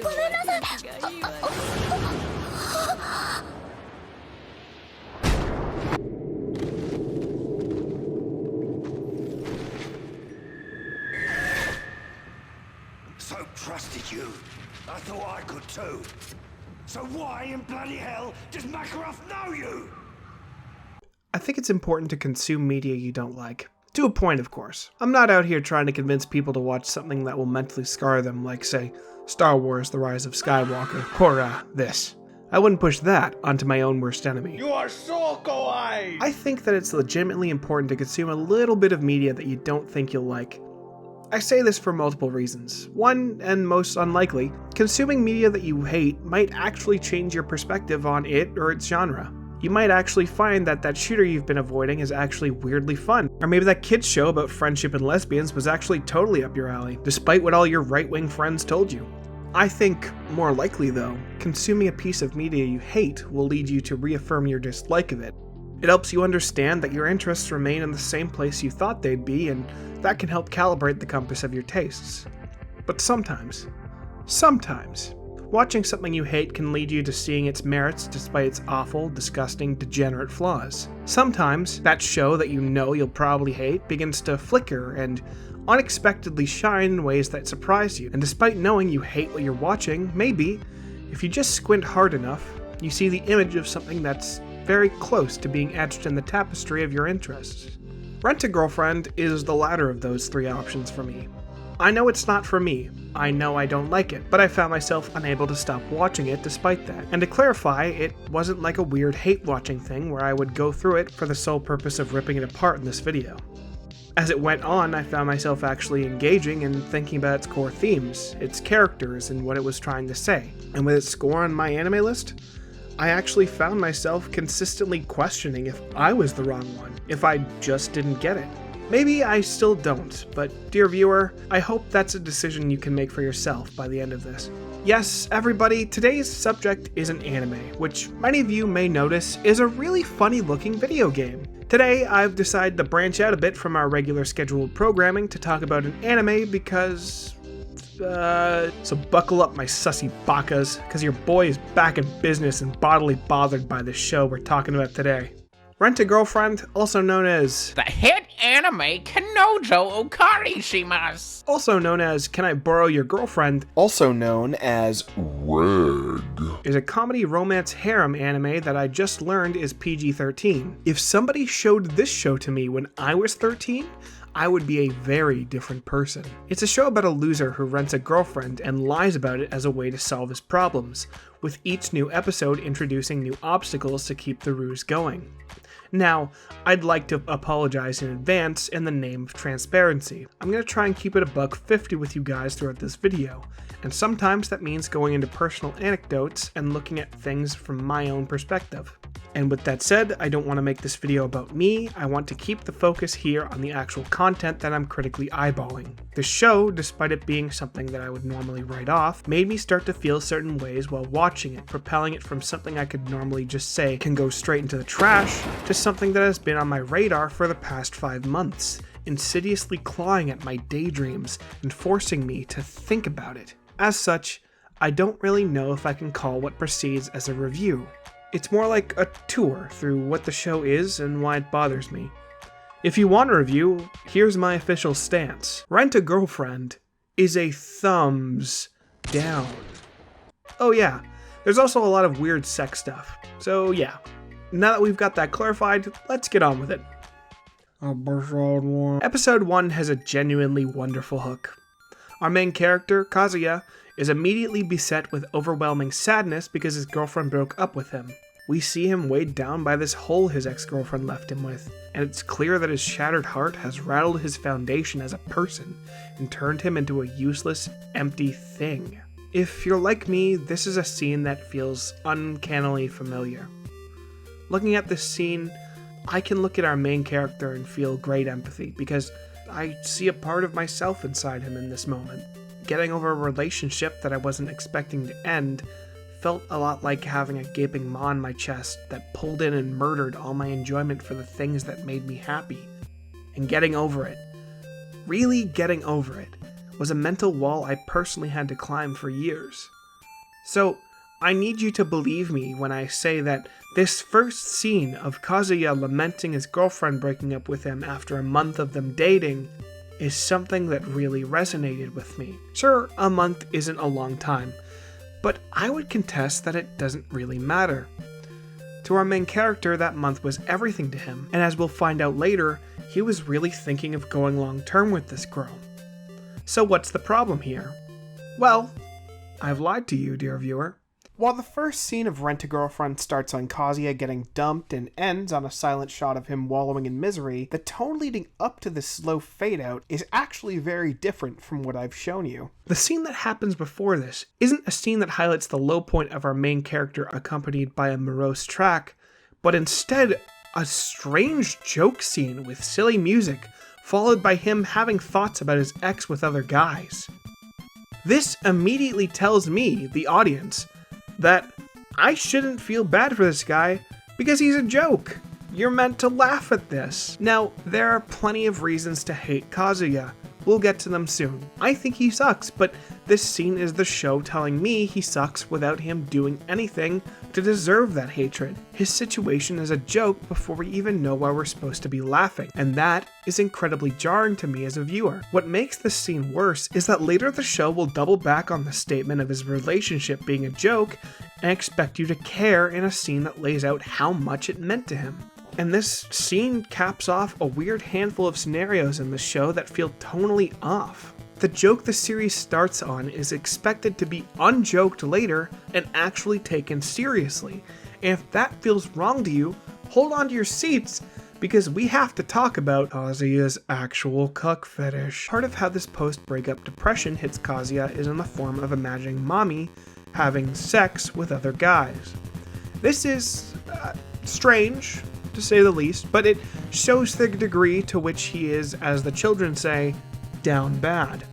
ごめんなさい。So trusted you. I thought I could too. So why in bloody hell does Makarov know you? I think it's important to consume media you don't like. To a point, of course. I'm not out here trying to convince people to watch something that will mentally scar them, like, say, Star Wars: The Rise of Skywalker, or, this. I wouldn't push that onto my own worst enemy. You are so kawaii! I think that it's legitimately important to consume a little bit of media that you don't think you'll like. I say this for multiple reasons. One, and most unlikely, consuming media that you hate might actually change your perspective on it or its genre. You might actually find that that shooter you've been avoiding is actually weirdly fun. Or maybe that kid's show about friendship and lesbians was actually totally up your alley, despite what all your right-wing friends told you. I think, more likely though, consuming a piece of media you hate will lead you to reaffirm your dislike of it. It helps you understand that your interests remain in the same place you thought they'd be, and that can help calibrate the compass of your tastes. But sometimes, watching something you hate can lead you to seeing its merits despite its awful, disgusting, degenerate flaws. Sometimes, that show that you know you'll probably hate begins to flicker and unexpectedly shine in ways that surprise you, and despite knowing you hate what you're watching, maybe, if you just squint hard enough, you see the image of something that's very close to being etched in the tapestry of your interests. Rent-A-Girlfriend is the latter of those three options for me. I know it's not for me. I know I don't like it, but I found myself unable to stop watching it despite that. And to clarify, it wasn't like a weird hate-watching thing where I would go through it for the sole purpose of ripping it apart in this video. As it went on, I found myself actually engaging and thinking about its core themes, its characters, and what it was trying to say. And with its score on my anime list, I actually found myself consistently questioning if I was the wrong one, if I just didn't get it. Maybe I still don't, but dear viewer, I hope that's a decision you can make for yourself by the end of this. Yes, everybody, today's subject is an anime, which many of you may notice is a really funny looking video game. Today, I've decided to branch out a bit from our regular scheduled programming to talk about an anime because... so buckle up my sussy bakas, cause your boy is back in business and bodily bothered by the show we're talking about today. Rent-A-Girlfriend, also known as the hit anime Kanojo Okarishimasu, also known as Can I Borrow Your Girlfriend, also known as Red, is a comedy romance harem anime that I just learned is PG-13. If somebody showed this show to me when I was 13, I would be a very different person. It's a show about a loser who rents a girlfriend and lies about it as a way to solve his problems, with each new episode introducing new obstacles to keep the ruse going. Now, I'd like to apologize in advance in the name of transparency. I'm going to try and keep it $1.50 with you guys throughout this video, and sometimes that means going into personal anecdotes and looking at things from my own perspective. And with that said, I don't want to make this video about me. I want to keep the focus here on the actual content that I'm critically eyeballing. The show, despite it being something that I would normally write off, made me start to feel certain ways while watching it, propelling it from something I could normally just say can go straight into the trash to something that has been on my radar for the past 5 months, insidiously clawing at my daydreams and forcing me to think about it. As such, I don't really know if I can call what precedes as a review. It's more like a tour through what the show is and why it bothers me. If you want a review, here's my official stance. Rent-A-Girlfriend is a thumbs down. Oh yeah, there's also a lot of weird sex stuff. So yeah, now that we've got that clarified, let's get on with it. Episode 1 has a genuinely wonderful hook. Our main character, Kazuya, is immediately beset with overwhelming sadness because his girlfriend broke up with him. We see him weighed down by this hole his ex-girlfriend left him with, and it's clear that his shattered heart has rattled his foundation as a person and turned him into a useless, empty thing. If you're like me, this is a scene that feels uncannily familiar. Looking at this scene, I can look at our main character and feel great empathy because I see a part of myself inside him in this moment. Getting over a relationship that I wasn't expecting to end felt a lot like having a gaping maw in my chest that pulled in and murdered all my enjoyment for the things that made me happy. And getting over it, really getting over it, was a mental wall I personally had to climb for years. So, I need you to believe me when I say that this first scene of Kazuya lamenting his girlfriend breaking up with him after a month of them dating is something that really resonated with me. Sure, a month isn't a long time, but I would contest that it doesn't really matter. To our main character, that month was everything to him, and as we'll find out later, he was really thinking of going long-term with this girl. So what's the problem here? Well, I've lied to you, dear viewer. While the first scene of Rent-A-Girlfriend starts on Kazuya getting dumped and ends on a silent shot of him wallowing in misery, the tone leading up to this slow fade-out is actually very different from what I've shown you. The scene that happens before this isn't a scene that highlights the low point of our main character accompanied by a morose track, but instead a strange joke scene with silly music, followed by him having thoughts about his ex with other guys. This immediately tells me, the audience, that I shouldn't feel bad for this guy because he's a joke. You're meant to laugh at this. Now, there are plenty of reasons to hate Kazuya. We'll get to them soon. I think he sucks, but this scene is the show telling me he sucks without him doing anything to deserve that hatred. His situation is a joke before we even know why we're supposed to be laughing, and that is incredibly jarring to me as a viewer. What makes this scene worse is that later the show will double back on the statement of his relationship being a joke and expect you to care in a scene that lays out how much it meant to him. And this scene caps off a weird handful of scenarios in the show that feel tonally off. The joke the series starts on is expected to be unjoked later and actually taken seriously. And if that feels wrong to you, hold on to your seats, because we have to talk about Kazuya's actual cuck fetish. Part of how this post-breakup depression hits Kazuya is in the form of imagining MAMI having sex with other guys. This is strange, to say the least, but it shows the degree to which he is, as the children say, down bad.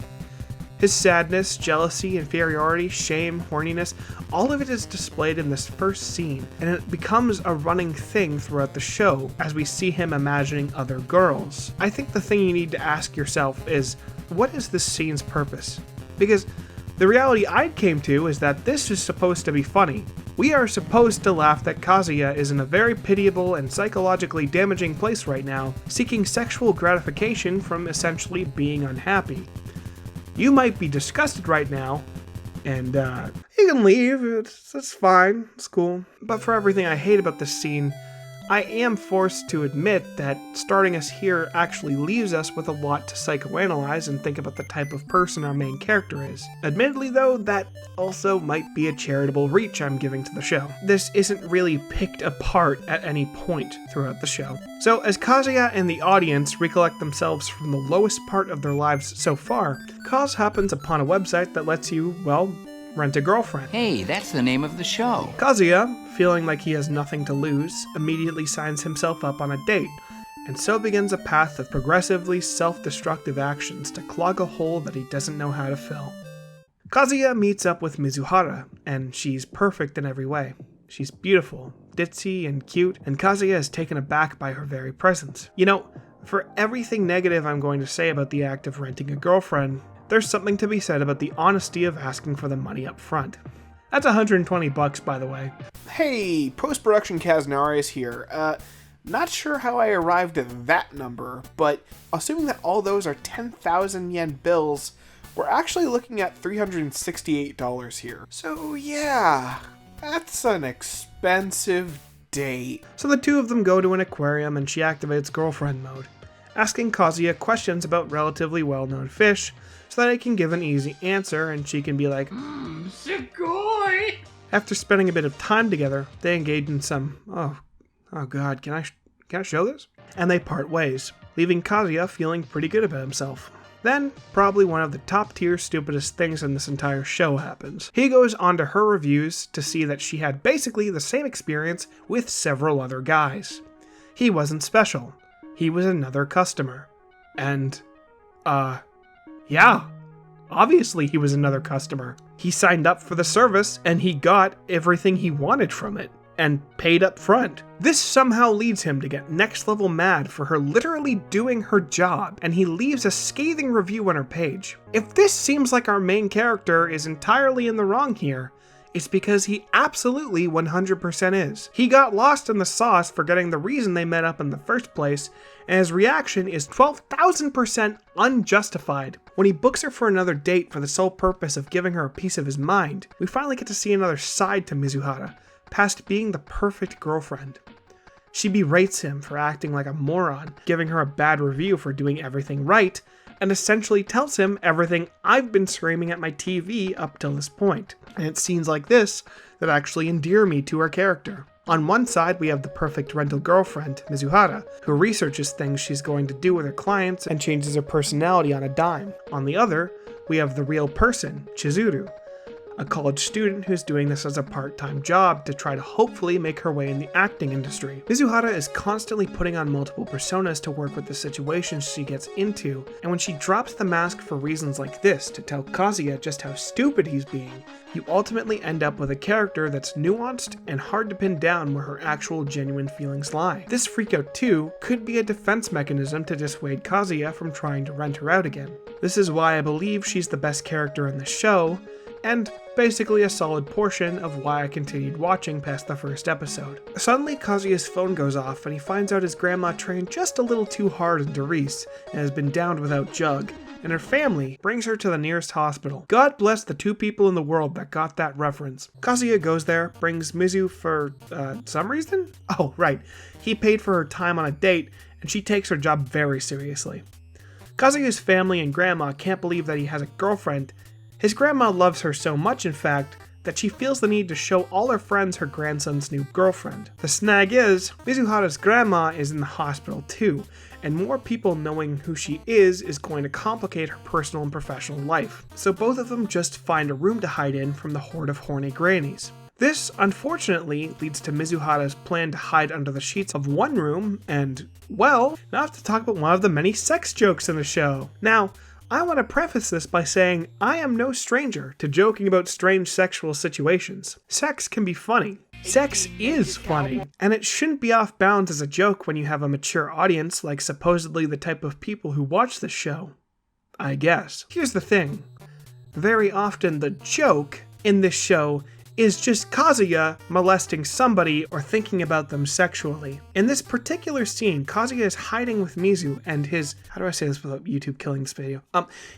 His sadness, jealousy, inferiority, shame, horniness, all of it is displayed in this first scene, and it becomes a running thing throughout the show as we see him imagining other girls. I think the thing you need to ask yourself is, what is this scene's purpose? Because the reality I came to is that this is supposed to be funny. We are supposed to laugh that Kazuya is in a very pitiable and psychologically damaging place right now, seeking sexual gratification from essentially being unhappy. You might be disgusted right now, and you can leave, it's fine, it's cool. But for everything I hate about this scene, I am forced to admit that starting us here actually leaves us with a lot to psychoanalyze and think about the type of person our main character is. Admittedly though, that also might be a charitable reach I'm giving to the show. This isn't really picked apart at any point throughout the show. So as Kazuya and the audience recollect themselves from the lowest part of their lives so far, Kaz happens upon a website that lets you, well, rent a girlfriend. Hey, that's the name of the show. Kazuya, feeling like he has nothing to lose, immediately signs himself up on a date, and so begins a path of progressively self-destructive actions to clog a hole that he doesn't know how to fill. Kazuya meets up with Mizuhara, and she's perfect in every way. She's beautiful, ditzy, and cute, and Kazuya is taken aback by her very presence. You know, for everything negative I'm going to say about the act of renting a girlfriend, there's something to be said about the honesty of asking for the money up front. That's $120, by the way. Hey, post-production Kaznarious here. Not sure how I arrived at that number, but assuming that all those are 10,000 yen bills, we're actually looking at $368 here. So yeah, that's an expensive date. So the two of them go to an aquarium and she activates girlfriend mode, asking Kazuya questions about relatively well-known fish so that he can give an easy answer and she can be like, Sugoi! After spending a bit of time together, they engage in some, oh god, can I show this? And they part ways, leaving Kazuya feeling pretty good about himself. Then, probably one of the top tier stupidest things in this entire show happens. He goes onto her reviews to see that she had basically the same experience with several other guys. He wasn't special. He was another customer. And, yeah, obviously he was another customer. He signed up for the service and he got everything he wanted from it. and paid up front. This somehow leads him to get next level mad for her literally doing her job, and he leaves a scathing review on her page. If this seems like our main character is entirely in the wrong here, it's because he absolutely 100% is. He got lost in the sauce forgetting the reason they met up in the first place, and his reaction is 12,000% unjustified. When he books her for another date for the sole purpose of giving her a piece of his mind, we finally get to see another side to Mizuhara, past being the perfect girlfriend. She berates him for acting like a moron, giving her a bad review for doing everything right, and essentially tells him everything I've been screaming at my TV up till this point. And it's scenes like this that actually endear me to her character. On one side, we have the perfect rental girlfriend, Mizuhara, who researches things she's going to do with her clients and changes her personality on a dime. On the other, we have the real person, Chizuru, a college student who's doing this as a part-time job to try to hopefully make her way in the acting industry. Mizuhara is constantly putting on multiple personas to work with the situations she gets into, and when she drops the mask for reasons like this to tell Kazuya just how stupid he's being, you ultimately end up with a character that's nuanced and hard to pin down where her actual genuine feelings lie. This freakout too could be a defense mechanism to dissuade Kazuya from trying to rent her out again. This is why I believe she's the best character in the show, and basically a solid portion of why I continued watching past the first episode. Suddenly, Kazuya's phone goes off and he finds out his grandma trained just a little too hard into Reese and has been downed without Jug, and her family brings her to the nearest hospital. God bless the two people in the world that got that reference. Kazuya goes there, brings Mizu for, some reason? Oh, right. He paid for her time on a date, and she takes her job very seriously. Kazuya's family and grandma can't believe that he has a girlfriend. His grandma loves her so much, in fact, that she feels the need to show all her friends her grandson's new girlfriend. The snag is, Mizuhara's grandma is in the hospital too, and more people knowing who she is going to complicate her personal and professional life. So both of them just find a room to hide in from the horde of horny grannies. This, unfortunately, leads to Mizuhara's plan to hide under the sheets of one room, and, well, now I have to talk about one of the many sex jokes in the show. Now, I want to preface this by saying I am no stranger to joking about strange sexual situations. Sex can be funny. Sex is funny, and it shouldn't be off bounds as a joke when you have a mature audience like supposedly the type of people who watch this show. I guess. Here's the thing. Very often the joke in this show is just Kazuya molesting somebody or thinking about them sexually. In this particular scene, Kazuya is hiding with Mizu and his, how do I say this without YouTube killing this video?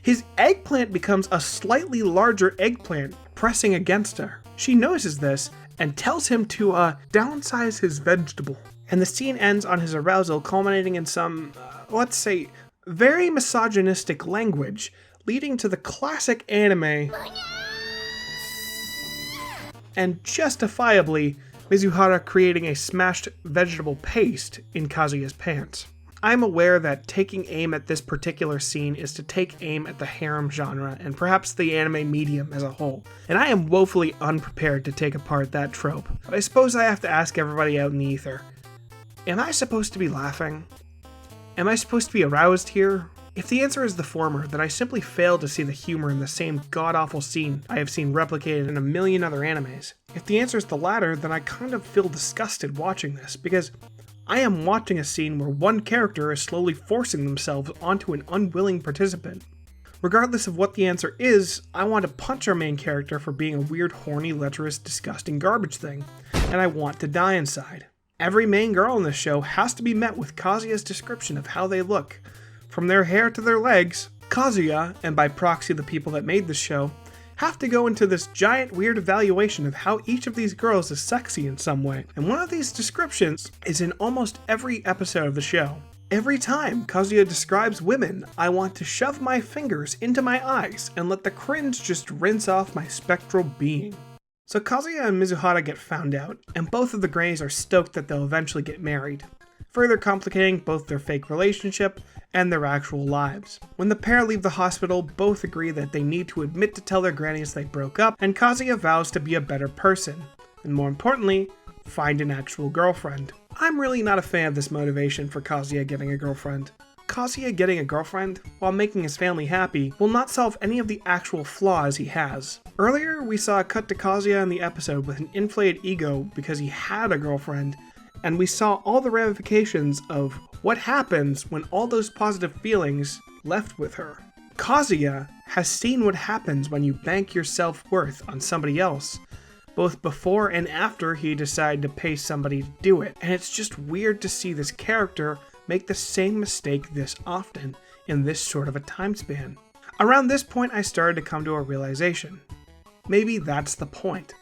His eggplant becomes a slightly larger eggplant pressing against her. She notices this and tells him to downsize his vegetable. And the scene ends on his arousal culminating in some, let's say, very misogynistic language, leading to the classic anime and justifiably Mizuhara creating a smashed vegetable paste in Kazuya's pants. I'm aware that taking aim at this particular scene is to take aim at the harem genre and perhaps the anime medium as a whole, and I am woefully unprepared to take apart that trope. But I suppose I have to ask everybody out in the ether, am I supposed to be laughing? Am I supposed to be aroused here? If the answer is the former, then I simply fail to see the humor in the same god-awful scene I have seen replicated in a million other animes. If the answer is the latter, then I kind of feel disgusted watching this, because I am watching a scene where one character is slowly forcing themselves onto an unwilling participant. Regardless of what the answer is, I want to punch our main character for being a weird, horny, lecherous, disgusting garbage thing, and I want to die inside. Every main girl in this show has to be met with Kazuya's description of how they look. From their hair to their legs, Kazuya, and by proxy the people that made this show, have to go into this giant weird evaluation of how each of these girls is sexy in some way. And one of these descriptions is in almost every episode of the show. Every time Kazuya describes women, I want to shove my fingers into my eyes and let the cringe just rinse off my spectral being. So Kazuya and Mizuhara get found out, and both of the Greys are stoked that they'll eventually get married, further complicating both their fake relationship and their actual lives. When the pair leave the hospital, both agree that they need to admit to tell their grannies they broke up, and Kazuya vows to be a better person, and more importantly, find an actual girlfriend. I'm really not a fan of this motivation for Kazuya getting a girlfriend. Kazuya getting a girlfriend, while making his family happy, will not solve any of the actual flaws he has. Earlier, we saw a cut to Kazuya in the episode with an inflated ego because he had a girlfriend, and we saw all the ramifications of what happens when all those positive feelings left with her. Kazuya has seen what happens when you bank your self-worth on somebody else, both before and after he decided to pay somebody to do it, and it's just weird to see this character make the same mistake this often in this short of a time span. Around this point, I started to come to a realization. Maybe that's the point.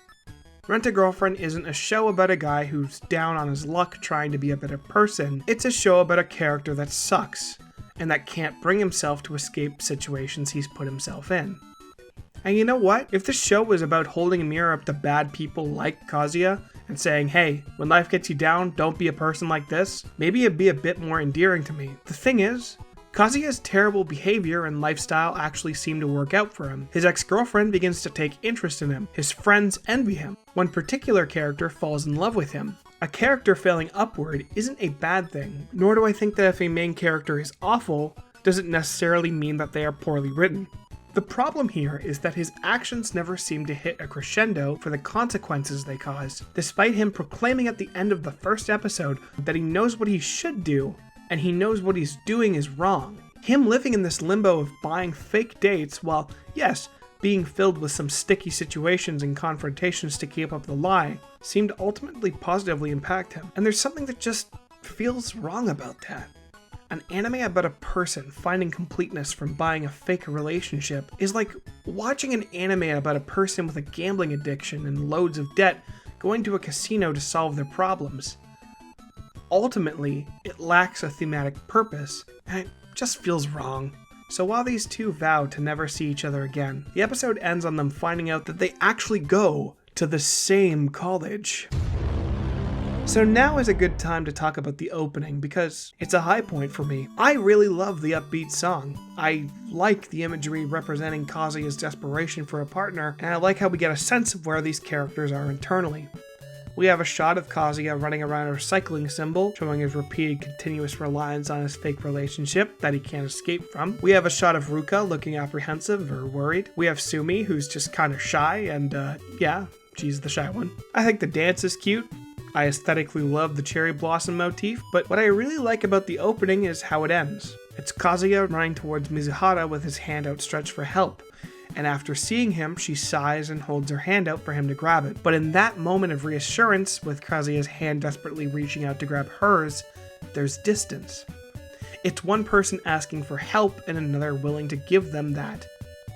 Rent-A-Girlfriend isn't a show about a guy who's down on his luck trying to be a better person. It's a show about a character that sucks, and that can't bring himself to escape situations he's put himself in. And you know what? If this show was about holding a mirror up to bad people like Kazuya and saying, hey, when life gets you down, don't be a person like this, maybe it'd be a bit more endearing to me. The thing is, Kazuya's terrible behavior and lifestyle actually seem to work out for him. His ex-girlfriend begins to take interest in him. His friends envy him. One particular character falls in love with him. A character failing upward isn't a bad thing, nor do I think that if a main character is awful, doesn't necessarily mean that they are poorly written. The problem here is that his actions never seem to hit a crescendo for the consequences they cause, despite him proclaiming at the end of the first episode that he knows what he should do, and he knows what he's doing is wrong. Him living in this limbo of buying fake dates while, yes, being filled with some sticky situations and confrontations to keep up the lie, seemed to ultimately positively impact him. And there's something that just feels wrong about that. An anime about a person finding completeness from buying a fake relationship is like watching an anime about a person with a gambling addiction and loads of debt going to a casino to solve their problems. Ultimately, it lacks a thematic purpose, and it just feels wrong. So while these two vow to never see each other again, the episode ends on them finding out that they actually go to the same college. So now is a good time to talk about the opening because it's a high point for me. I really love the upbeat song. I like the imagery representing Kazuya's desperation for a partner, and I like how we get a sense of where these characters are internally. We have a shot of Kazuya running around a recycling symbol, showing his repeated continuous reliance on his fake relationship that he can't escape from. We have a shot of Ruka looking apprehensive or worried. We have Sumi, who's just kind of shy, and yeah, she's the shy one. I think the dance is cute. I aesthetically love the cherry blossom motif, but what I really like about the opening is how it ends. It's Kazuya running towards Mizuhara with his hand outstretched for help, and after seeing him, she sighs and holds her hand out for him to grab it. But in that moment of reassurance, with Kazuya's hand desperately reaching out to grab hers, there's distance. It's one person asking for help and another willing to give them that,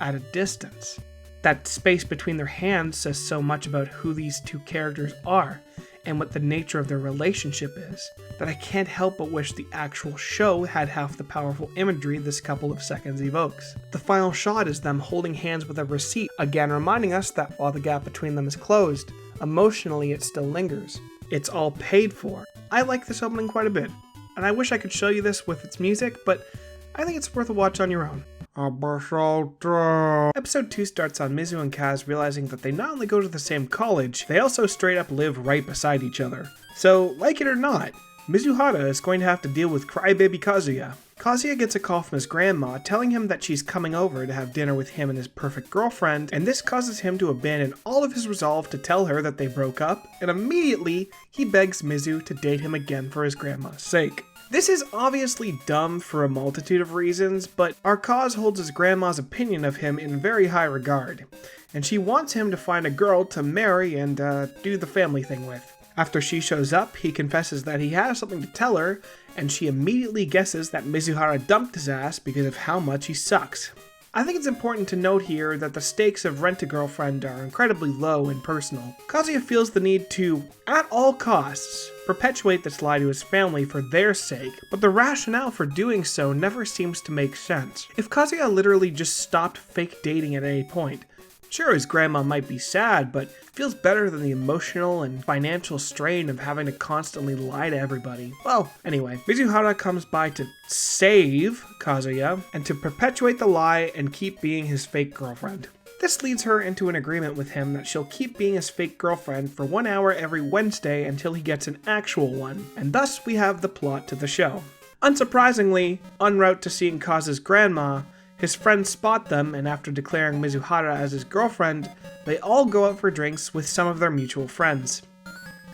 at a distance. That space between their hands says so much about who these two characters are, and what the nature of their relationship is, that I can't help but wish the actual show had half the powerful imagery this couple of seconds evokes. The final shot is them holding hands with a receipt, again reminding us that while the gap between them is closed, emotionally it still lingers. It's all paid for. I like this opening quite a bit, and I wish I could show you this with its music, but I think it's worth a watch on your own. Episode 2 starts on Mizu and Kaz realizing that they not only go to the same college, they also straight up live right beside each other. So, like it or not, Mizuhara is going to have to deal with crybaby Kazuya. Kazuya gets a call from his grandma telling him that she's coming over to have dinner with him and his perfect girlfriend, and this causes him to abandon all of his resolve to tell her that they broke up, and immediately he begs Mizu to date him again for his grandma's sake. This is obviously dumb for a multitude of reasons, but our Kaz holds his grandma's opinion of him in very high regard, and she wants him to find a girl to marry and do the family thing with. After she shows up, he confesses that he has something to tell her, and she immediately guesses that Mizuhara dumped his ass because of how much he sucks. I think it's important to note here that the stakes of Rent-A-Girlfriend are incredibly low and personal. Kazuya feels the need to, at all costs, perpetuate this lie to his family for their sake, but the rationale for doing so never seems to make sense. If Kazuya literally just stopped fake dating at any point, sure, his grandma might be sad, but it feels better than the emotional and financial strain of having to constantly lie to everybody. Well, anyway, Mizuhara comes by to save Kazuya and to perpetuate the lie and keep being his fake girlfriend. This leads her into an agreement with him that she'll keep being his fake girlfriend for 1 hour every Wednesday until he gets an actual one, and thus we have the plot to the show. Unsurprisingly, en route to seeing Kaz's grandma, his friends spot them, and after declaring Mizuhara as his girlfriend, they all go out for drinks with some of their mutual friends.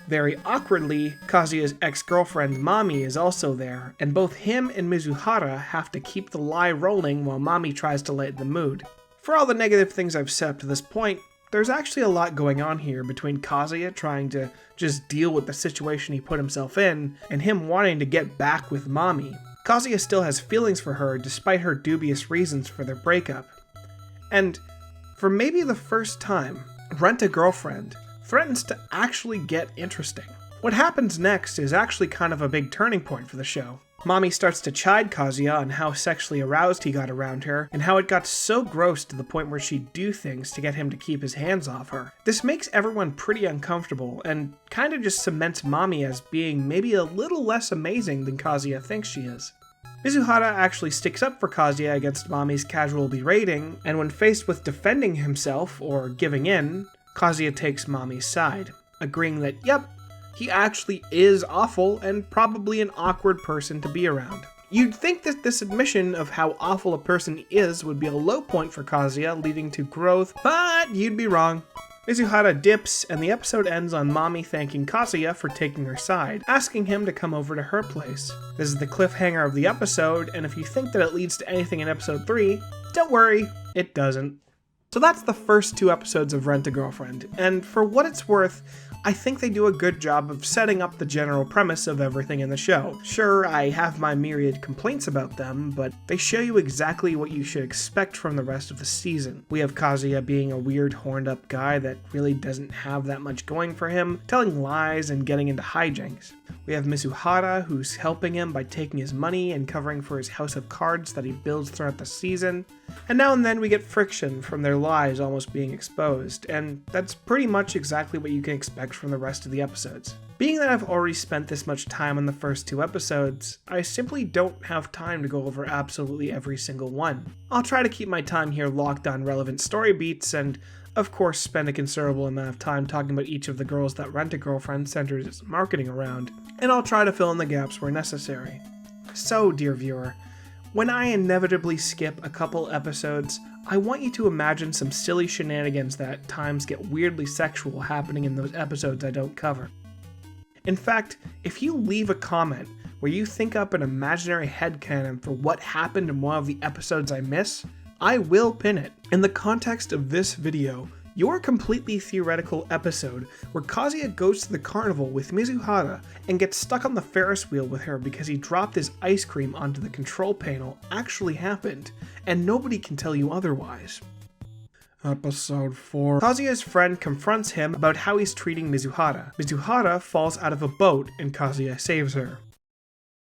Very awkwardly, Kazuya's ex-girlfriend MAMI is also there, and both him and Mizuhara have to keep the lie rolling while MAMI tries to lighten the mood. For all the negative things I've said up to this point, there's actually a lot going on here between Kazuya trying to just deal with the situation he put himself in, and him wanting to get back with MAMI. Kazuya still has feelings for her despite her dubious reasons for their breakup. And for maybe the first time, Rent-A-Girlfriend threatens to actually get interesting. What happens next is actually kind of a big turning point for the show. MAMI starts to chide Kazuya on how sexually aroused he got around her, and how it got so gross to the point where she'd do things to get him to keep his hands off her. This makes everyone pretty uncomfortable, and kind of just cements MAMI as being maybe a little less amazing than Kazuya thinks she is. Mizuhara actually sticks up for Kazuya against MAMI's casual berating, and when faced with defending himself, or giving in, Kazuya takes MAMI's side, agreeing that, yep, he actually is awful and probably an awkward person to be around. You'd think that this admission of how awful a person is would be a low point for Kazuya, leading to growth, but you'd be wrong. Mizuhara dips, and the episode ends on MAMI thanking Kazuya for taking her side, asking him to come over to her place. This is the cliffhanger of the episode, and if you think that it leads to anything in episode 3, don't worry, it doesn't. So that's the first 2 episodes of Rent-A-Girlfriend, and for what it's worth, I think they do a good job of setting up the general premise of everything in the show. Sure, I have my myriad complaints about them, but they show you exactly what you should expect from the rest of the season. We have Kazuya being a weird horned up guy that really doesn't have that much going for him, telling lies and getting into hijinks. We have Mizuhara, who's helping him by taking his money and covering for his house of cards that he builds throughout the season. And now and then we get friction from their lies almost being exposed, and that's pretty much exactly what you can expect from the rest of the episodes. Being that I've already spent this much time on the first 2 episodes, I simply don't have time to go over absolutely every single one. I'll try to keep my time here locked on relevant story beats, and of course spend a considerable amount of time talking about each of the girls that Rent-A-Girlfriend centers its marketing around, and I'll try to fill in the gaps where necessary. So, dear viewer, when I inevitably skip a couple episodes, I want you to imagine some silly shenanigans that at times get weirdly sexual happening in those episodes I don't cover. In fact, if you leave a comment where you think up an imaginary headcanon for what happened in one of the episodes I miss, I will pin it. In the context of this video, your completely theoretical episode where Kazuya goes to the carnival with Mizuhara and gets stuck on the Ferris wheel with her because he dropped his ice cream onto the control panel actually happened, and nobody can tell you otherwise. Episode 4. Kazuya's friend confronts him about how he's treating Mizuhara. Mizuhara falls out of a boat and Kazuya saves her.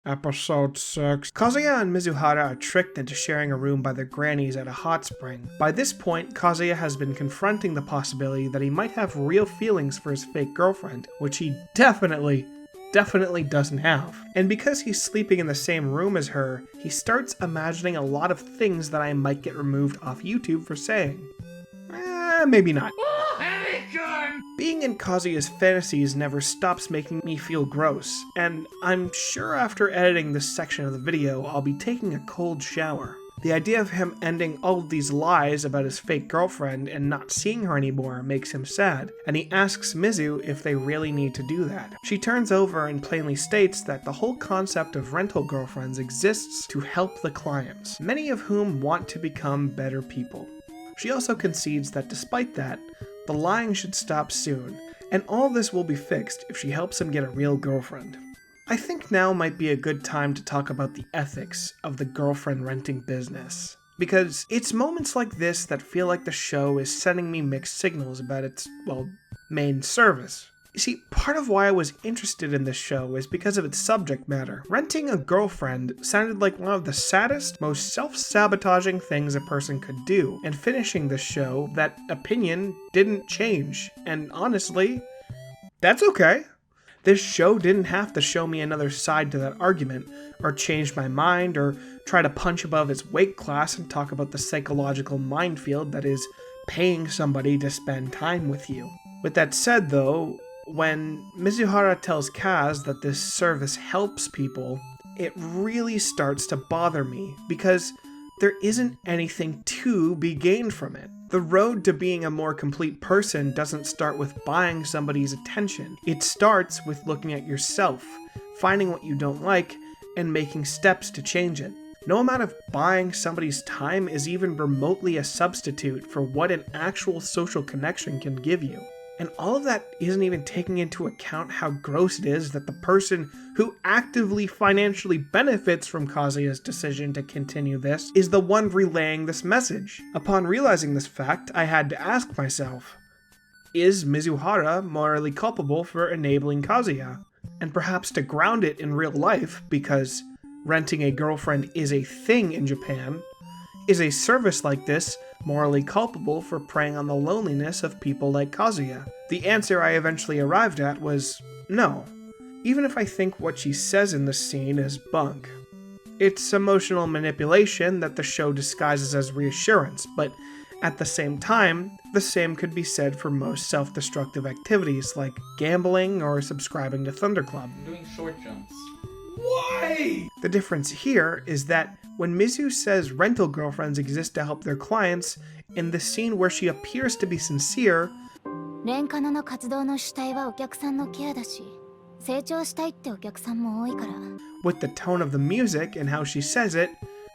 Episode 6. Kazuya and Mizuhara are tricked into sharing a room by their grannies at a hot spring. By this point, Kazuya has been confronting the possibility that he might have real feelings for his fake girlfriend, which he definitely doesn't have. And because he's sleeping in the same room as her, he starts imagining a lot of things that I might get removed off YouTube for saying. Maybe not. Being in Kazuya's fantasies never stops making me feel gross, and I'm sure after editing this section of the video, I'll be taking a cold shower. The idea of him ending all of these lies about his fake girlfriend and not seeing her anymore makes him sad, and he asks Mizu if they really need to do that. She turns over and plainly states that the whole concept of rental girlfriends exists to help the clients, many of whom want to become better people. She also concedes that despite that, the lying should stop soon, and all this will be fixed if she helps him get a real girlfriend. I think now might be a good time to talk about the ethics of the girlfriend renting business, because it's moments like this that feel like the show is sending me mixed signals about its, main service. You see, part of why I was interested in this show is because of its subject matter. Renting a girlfriend sounded like one of the saddest, most self-sabotaging things a person could do, and finishing this show, that opinion didn't change, and honestly, that's okay. This show didn't have to show me another side to that argument, or change my mind, or try to punch above its weight class and talk about the psychological minefield that is paying somebody to spend time with you. With that said though, when Mizuhara tells Kaz that this service helps people, it really starts to bother me because there isn't anything to be gained from it. The road to being a more complete person doesn't start with buying somebody's attention. It starts with looking at yourself, finding what you don't like, and making steps to change it. No amount of buying somebody's time is even remotely a substitute for what an actual social connection can give you. And all of that isn't even taking into account how gross it is that the person who actively financially benefits from Kazuya's decision to continue this is the one relaying this message. Upon realizing this fact, I had to ask myself, is Mizuhara morally culpable for enabling Kazuya? And perhaps to ground it in real life, because renting a girlfriend is a thing in Japan, is a service like this morally culpable for preying on the loneliness of people like Kazuya? The answer I eventually arrived at was no, even if I think what she says in this scene is bunk. It's emotional manipulation that the show disguises as reassurance, but at the same time, the same could be said for most self-destructive activities like gambling or subscribing to Thunder Club. Doing short jumps. Why? The difference here is that when Mizu says rental girlfriends exist to help their clients, in the scene where she appears to be sincere, レンカノの活動の主体はお客さんのケアだし、成長したいってお客さんも多いから。 with the tone of the music and how she says it,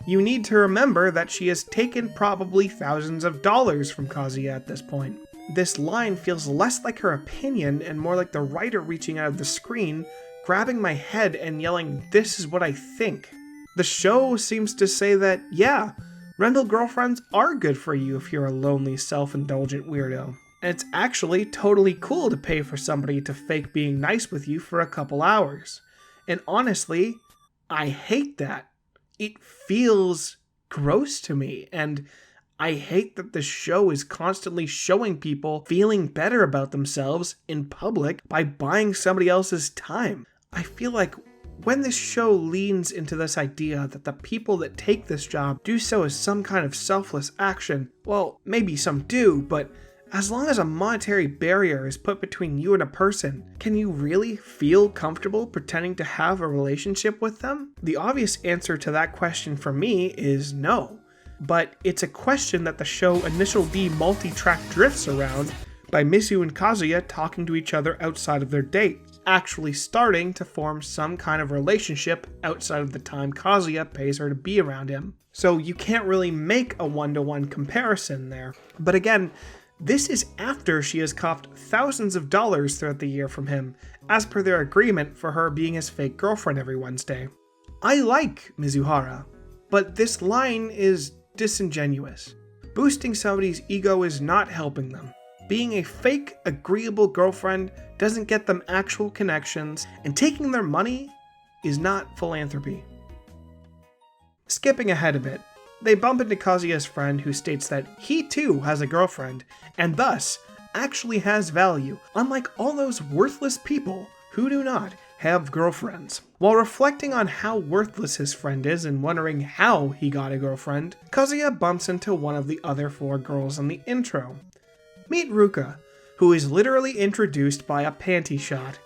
you need to remember that she has taken probably thousands of dollars from Kazuya at this point. This line feels less like her opinion and more like the writer reaching out of the screen, grabbing my head and yelling, "This is what I think." The show seems to say that, yeah, rental girlfriends are good for you if you're a lonely, self-indulgent weirdo. And it's actually totally cool to pay for somebody to fake being nice with you for a couple hours. And honestly, I hate that. It feels gross to me, and I hate that the show is constantly showing people feeling better about themselves in public by buying somebody else's time. I feel like when this show leans into this idea that the people that take this job do so as some kind of selfless action, well, maybe some do, but as long as a monetary barrier is put between you and a person, can you really feel comfortable pretending to have a relationship with them? The obvious answer to that question for me is no. But it's a question that the show Initial D multi-track drifts around by Mizu and Kazuya talking to each other outside of their date, actually starting to form some kind of relationship outside of the time Kazuya pays her to be around him. So you can't really make a one-to-one comparison there. But again, this is after she has copped thousands of dollars throughout the year from him, as per their agreement for her being his fake girlfriend every Wednesday. I like Mizuhara, but this line is disingenuous. Boosting somebody's ego is not helping them. Being a fake, agreeable girlfriend doesn't get them actual connections, and taking their money is not philanthropy. Skipping ahead a bit, they bump into Kazuya's friend who states that he too has a girlfriend, and thus actually has value, unlike all those worthless people who do not have girlfriends. While reflecting on how worthless his friend is and wondering how he got a girlfriend, Kazuya bumps into one of the other 4 girls in the intro. Meet Ruka, who is literally introduced by a panty shot.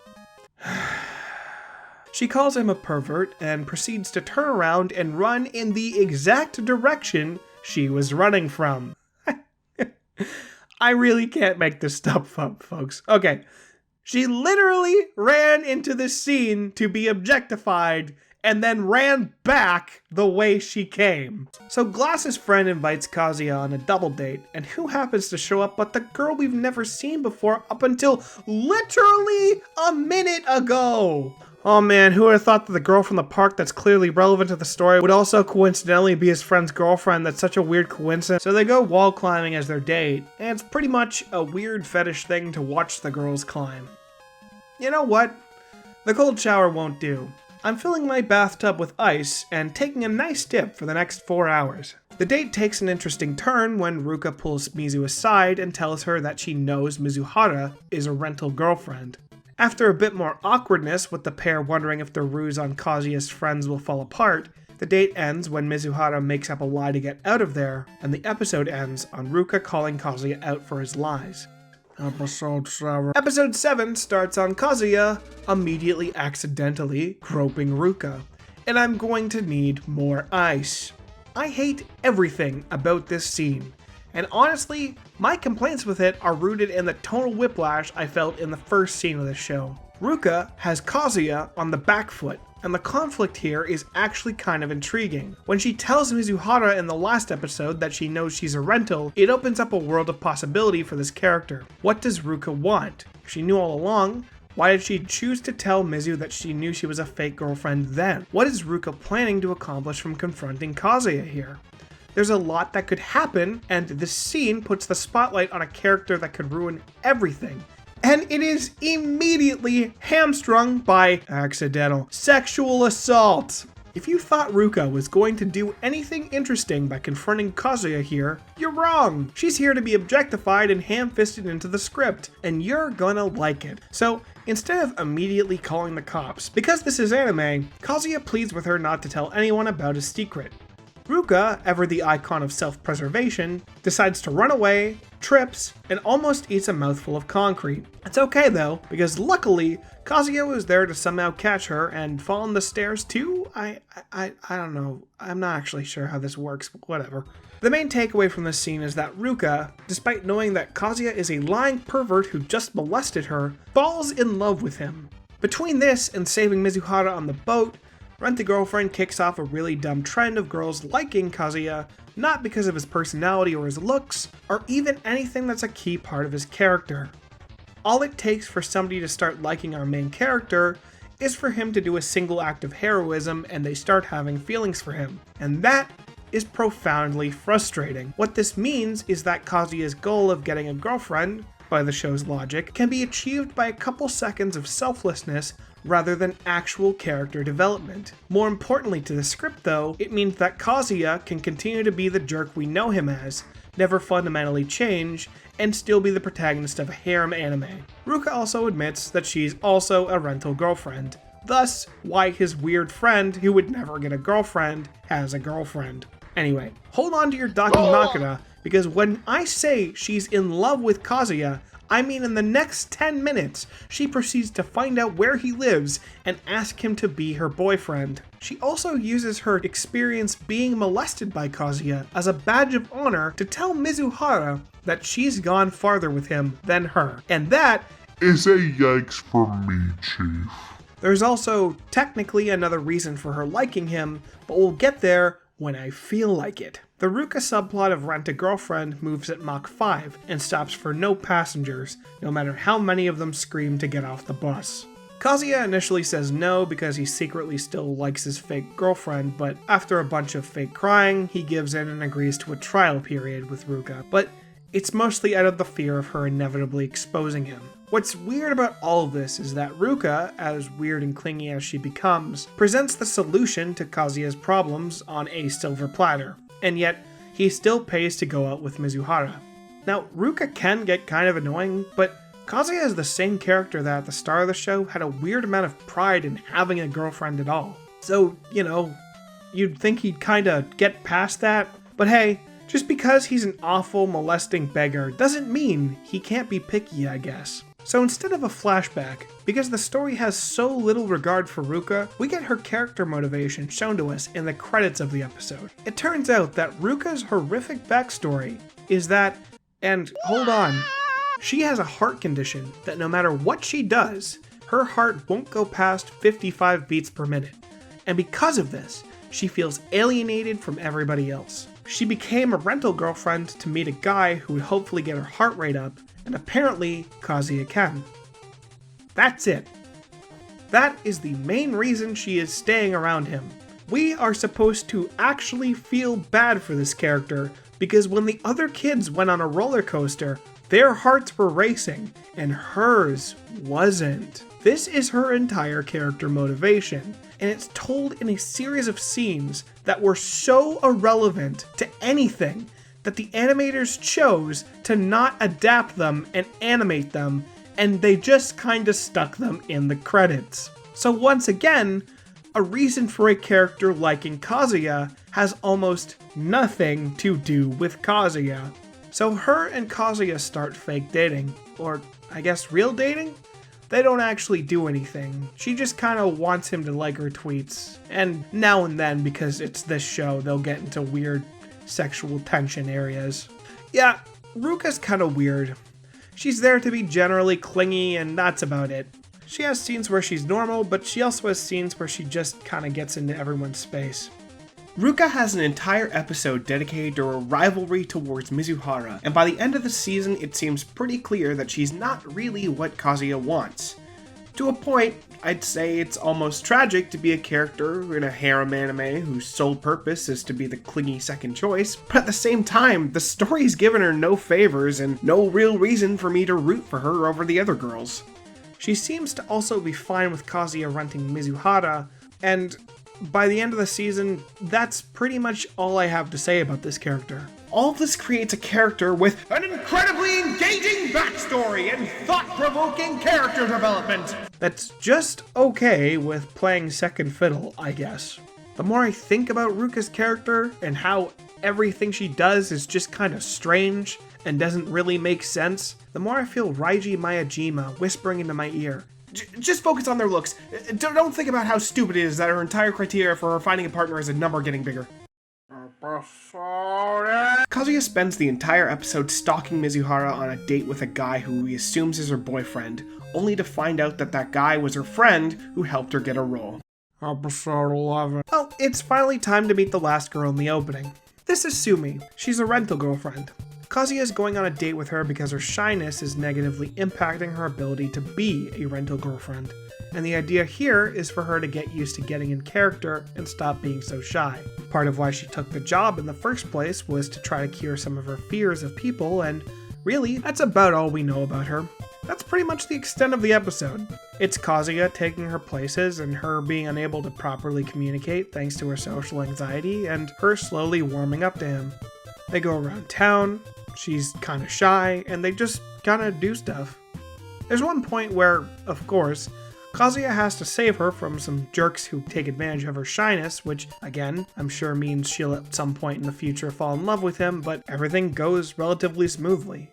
She calls him a pervert and proceeds to turn around and run in the exact direction she was running from. I really can't make this stuff up, folks. Okay, she literally ran into the scene to be objectified and then ran back the way she came. So Glass's friend invites Kazuya on a double date, and who happens to show up but the girl we've never seen before up until literally a minute ago. Oh man, who would have thought that the girl from the park that's clearly relevant to the story would also coincidentally be his friend's girlfriend? That's such a weird coincidence. So they go wall climbing as their date, and it's pretty much a weird fetish thing to watch the girls climb. You know what? The cold shower won't do. I'm filling my bathtub with ice and taking a nice dip for the next 4 hours. The date takes an interesting turn when Ruka pulls Mizu aside and tells her that she knows Mizuhara is a rental girlfriend. After a bit more awkwardness with the pair wondering if their ruse on Kazuya's friends will fall apart, the date ends when Mizuhara makes up a lie to get out of there, and the episode ends on Ruka calling Kazuya out for his lies. Episode 7 starts on Kazuya immediately accidentally groping Ruka, and I'm going to need more ice. I hate everything about this scene, and honestly, my complaints with it are rooted in the tonal whiplash I felt in the first scene of the show. Ruka has Kazuya on the back foot, and the conflict here is actually kind of intriguing. When she tells Mizuhara in the last episode that she knows she's a rental, it opens up a world of possibility for this character. What does Ruka want? If she knew all along, why did she choose to tell Mizu that she knew she was a fake girlfriend then? What is Ruka planning to accomplish from confronting Kazuya here? There's a lot that could happen, and this scene puts the spotlight on a character that could ruin everything. And it is immediately hamstrung by accidental sexual assault. If you thought Ruka was going to do anything interesting by confronting Kazuya here, you're wrong. She's here to be objectified and ham-fisted into the script, and you're gonna like it. So instead of immediately calling the cops, because this is anime, Kazuya pleads with her not to tell anyone about his secret. Ruka, ever the icon of self-preservation, decides to run away, trips, and almost eats a mouthful of concrete. It's okay though, because luckily, Kazuya was there to somehow catch her and fall on the stairs too? I don't know. I'm not actually sure how this works, but whatever. The main takeaway from this scene is that Ruka, despite knowing that Kazuya is a lying pervert who just molested her, falls in love with him. Between this and saving Mizuhara on the boat, Rent-A-Girlfriend kicks off a really dumb trend of girls liking Kazuya, not because of his personality or his looks, or even anything that's a key part of his character. All it takes for somebody to start liking our main character is for him to do a single act of heroism and they start having feelings for him. And that is profoundly frustrating. What this means is that Kazuya's goal of getting a girlfriend, by the show's logic, can be achieved by a couple seconds of selflessness rather than actual character development. More importantly to the script though, it means that Kazuya can continue to be the jerk we know him as, never fundamentally change, and still be the protagonist of a harem anime. Ruka also admits that she's also a rental girlfriend, thus why his weird friend, who would never get a girlfriend, has a girlfriend. Anyway, hold on to your dakimakura, because when I say she's in love with Kazuya, I mean in the next 10 minutes, she proceeds to find out where he lives and ask him to be her boyfriend. She also uses her experience being molested by Kazuya as a badge of honor to tell Mizuhara that she's gone farther with him than her. And that is a yikes for me, Chief. There's also technically another reason for her liking him, but we'll get there when I feel like it. The Ruka subplot of Rent-A-Girlfriend moves at Mach 5 and stops for no passengers, no matter how many of them scream to get off the bus. Kazuya initially says no because he secretly still likes his fake girlfriend, but after a bunch of fake crying, he gives in and agrees to a trial period with Ruka, but it's mostly out of the fear of her inevitably exposing him. What's weird about all of this is that Ruka, as weird and clingy as she becomes, presents the solution to Kazuya's problems on a silver platter, and yet he still pays to go out with Mizuhara. Now, Ruka can get kind of annoying, but Kazuya is the same character that at the start of the show had a weird amount of pride in having a girlfriend at all. So, you'd think he'd kinda get past that, but hey, just because he's an awful, molesting beggar doesn't mean he can't be picky, I guess. So instead of a flashback, because the story has so little regard for Ruka, we get her character motivation shown to us in the credits of the episode. It turns out that Ruka's horrific backstory is that, and hold on, she has a heart condition that no matter what she does, her heart won't go past 55 beats per minute. And because of this, she feels alienated from everybody else. She became a rental girlfriend to meet a guy who would hopefully get her heart rate up, and apparently Kazuya can. That's it. That is the main reason she is staying around him. We are supposed to actually feel bad for this character because when the other kids went on a roller coaster, their hearts were racing and hers wasn't. This is her entire character motivation, and it's told in a series of scenes that were so irrelevant to anything that the animators chose to not adapt them and animate them, and they just kinda stuck them in the credits. So once again, a reason for a character liking Kazuya has almost nothing to do with Kazuya. So her and Kazuya start fake dating, or I guess real dating? They don't actually do anything. She just kind of wants him to like her tweets. And now and then, because it's this show, they'll get into weird sexual tension areas. Yeah, Ruka's kind of weird. She's there to be generally clingy, and that's about it. She has scenes where she's normal, but she also has scenes where she just kind of gets into everyone's space. Ruka has an entire episode dedicated to a rivalry towards Mizuhara, and by the end of the season it seems pretty clear that she's not really what Kazuya wants. To a point, I'd say it's almost tragic to be a character in a harem anime whose sole purpose is to be the clingy second choice, but at the same time, the story's given her no favors and no real reason for me to root for her over the other girls. She seems to also be fine with Kazuya renting Mizuhara, and by the end of the season, that's pretty much all I have to say about this character. All of this creates a character with an incredibly engaging backstory and thought-provoking character development that's just okay with playing second fiddle, I guess. The more I think about Ruka's character and how everything she does is just kind of strange and doesn't really make sense, the more I feel Raiji Miyajima whispering into my ear, just focus on their looks. Don't think about how stupid it is that her entire criteria for finding a partner is a number getting bigger. Kazuya spends the entire episode stalking Mizuhara on a date with a guy who he assumes is her boyfriend, only to find out that that guy was her friend who helped her get a role. Episode 11. Well, it's finally time to meet the last girl in the opening. This is Sumi. She's a rental girlfriend. Kazuya is going on a date with her because her shyness is negatively impacting her ability to be a rental girlfriend. And the idea here is for her to get used to getting in character and stop being so shy. Part of why she took the job in the first place was to try to cure some of her fears of people, and really, that's about all we know about her. That's pretty much the extent of the episode. It's Kazuya taking her places and her being unable to properly communicate thanks to her social anxiety, and her slowly warming up to him. They go around town, she's kinda shy, and they just kinda do stuff. There's one point where, of course, Kazuya has to save her from some jerks who take advantage of her shyness, which, again, I'm sure means she'll at some point in the future fall in love with him, but everything goes relatively smoothly.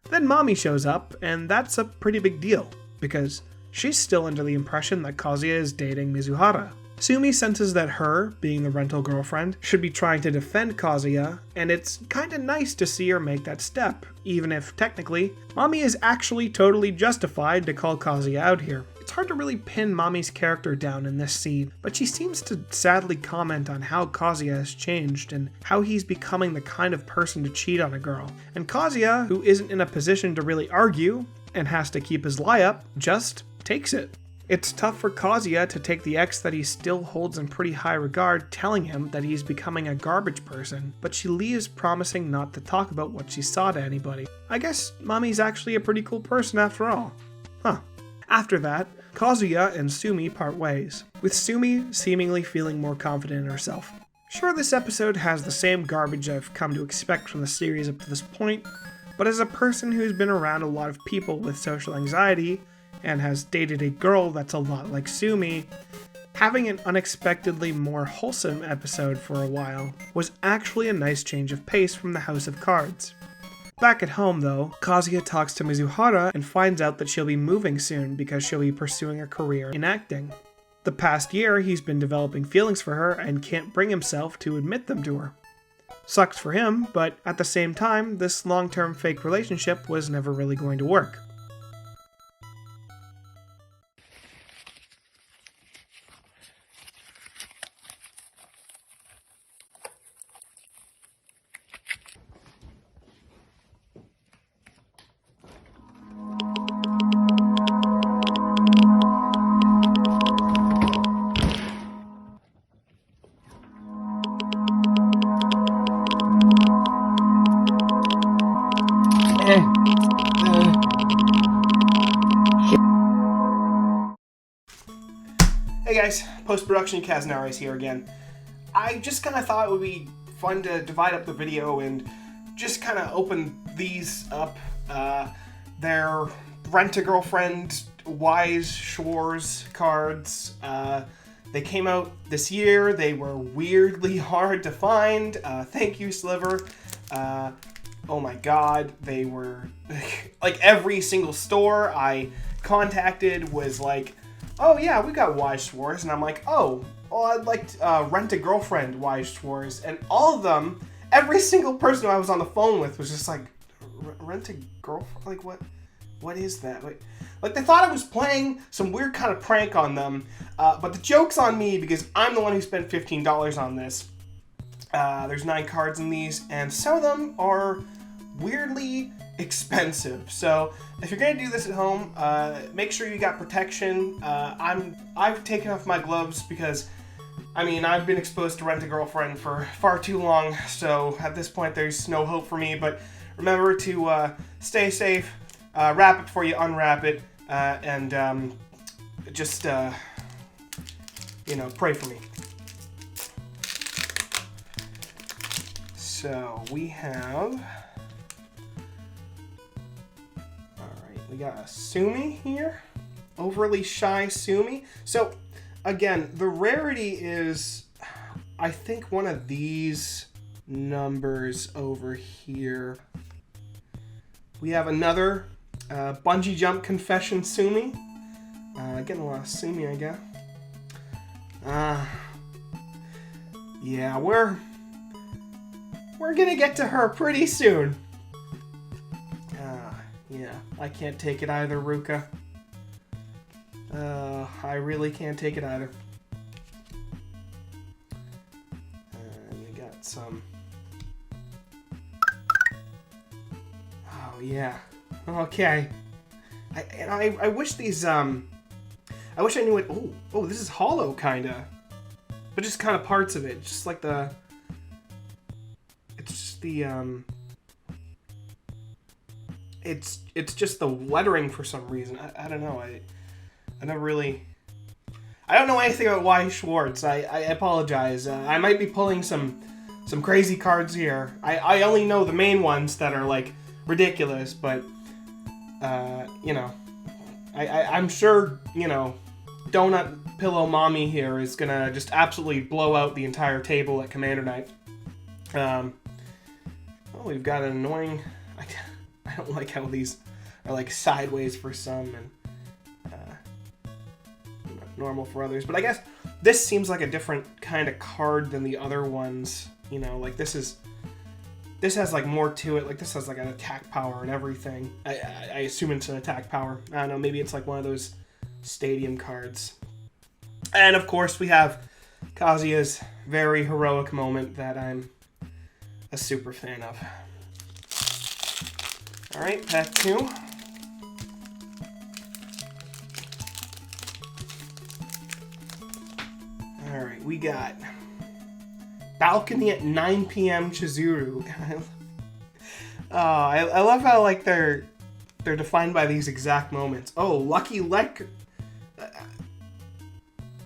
Then MAMI shows up, and that's a pretty big deal, because she's still under the impression that Kazuya is dating Mizuhara. Sumi senses that her, being the rental girlfriend, should be trying to defend Kazuya, and it's kinda nice to see her make that step, even if, technically, MAMI is actually totally justified to call Kazuya out here. It's hard to really pin MAMI's character down in this scene, but she seems to sadly comment on how Kazuya has changed and how he's becoming the kind of person to cheat on a girl. And Kazuya, who isn't in a position to really argue, and has to keep his lie up, just takes it. It's tough for Kazuya to take the ex that he still holds in pretty high regard telling him that he's becoming a garbage person, but she leaves promising not to talk about what she saw to anybody. I guess MAMI's actually a pretty cool person after all. Huh. After that, Kazuya and Sumi part ways, with Sumi seemingly feeling more confident in herself. Sure, this episode has the same garbage I've come to expect from the series up to this point, but as a person who's been around a lot of people with social anxiety, and has dated a girl that's a lot like Sumi, having an unexpectedly more wholesome episode for a while was actually a nice change of pace from the House of Cards. Back at home though, Kazuya talks to Mizuhara and finds out that she'll be moving soon because she'll be pursuing a career in acting. The past year he's been developing feelings for her and can't bring himself to admit them to her. Sucks for him, but at the same time, this long-term fake relationship was never really going to work. Hey guys, post-production Kaznarious here again. I just kind of thought it would be fun to divide up the video and just kind of open these up. They're Rent-A-Girlfriend Wise Shores cards. They came out this year. They were weirdly hard to find. Thank you, Sliver. Oh my god, they were like every single store. I contacted was like, oh yeah, we got Wise Schwartz. And I'm like, oh, well, I'd like to rent a girlfriend, Wise Schwartz. And all of them, every single person I was on the phone with was just like, rent a girlfriend? Like, what is that? Like, they thought I was playing some weird kind of prank on them. But the joke's on me because I'm the one who spent $15 on this. There's 9 cards in these, and some of them are weirdly expensive. So if you're gonna do this at home, make sure you got protection. I've taken off my gloves because, I mean, I've been exposed to Rent a Girlfriend for far too long. So at this point, there's no hope for me. But remember to stay safe, wrap it before you unwrap it, and just pray for me. So we have. We got a Sumi here. Overly Shy Sumi. So, again, the rarity is, I think, one of these numbers over here. We have another Bungee Jump Confession Sumi. Getting a lot of Sumi, I guess. Yeah, we're gonna get to her pretty soon. Yeah, I can't take it either, Ruka. I really can't take it either. And we got some. Oh yeah. Okay. I wish these I wish I knew it. Oh, this is hollow kinda, but just kind of parts of it, just like the. It's just the It's just the lettering for some reason. I don't know. I never really. I don't know anything about Wise Schwartz. I apologize. I might be pulling some crazy cards here. I only know the main ones that are like ridiculous, but I'm sure Donut Pillow Mommy here is gonna just absolutely blow out the entire table at Commander Night. We've got an annoying. I don't like how these are like sideways for some and normal for others. But I guess this seems like a different kind of card than the other ones. Like this has like more to it. Like this has like an attack power and everything. I assume it's an attack power. I don't know. Maybe it's like one of those stadium cards. And of course we have Kazuya's very heroic moment that I'm a super fan of. Alright, pack 2. Alright, we got Balcony at 9 p.m. Chizuru. I love how like they're defined by these exact moments. Oh, Lucky Lek.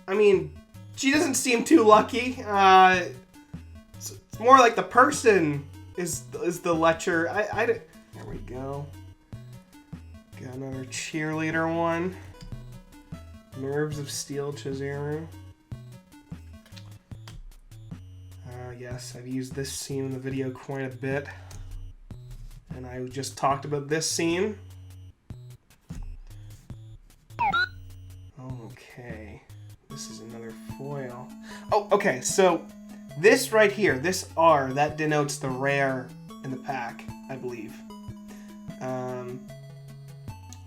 I mean, she doesn't seem too lucky. It's more like the person is the lecher. There we go. Got another cheerleader one. Nerves of Steel Chizuru. Yes, I've used this scene in the video quite a bit. And I just talked about this scene. Okay. This is another foil. Oh, okay, so this right here, this R, that denotes the rare in the pack, I believe.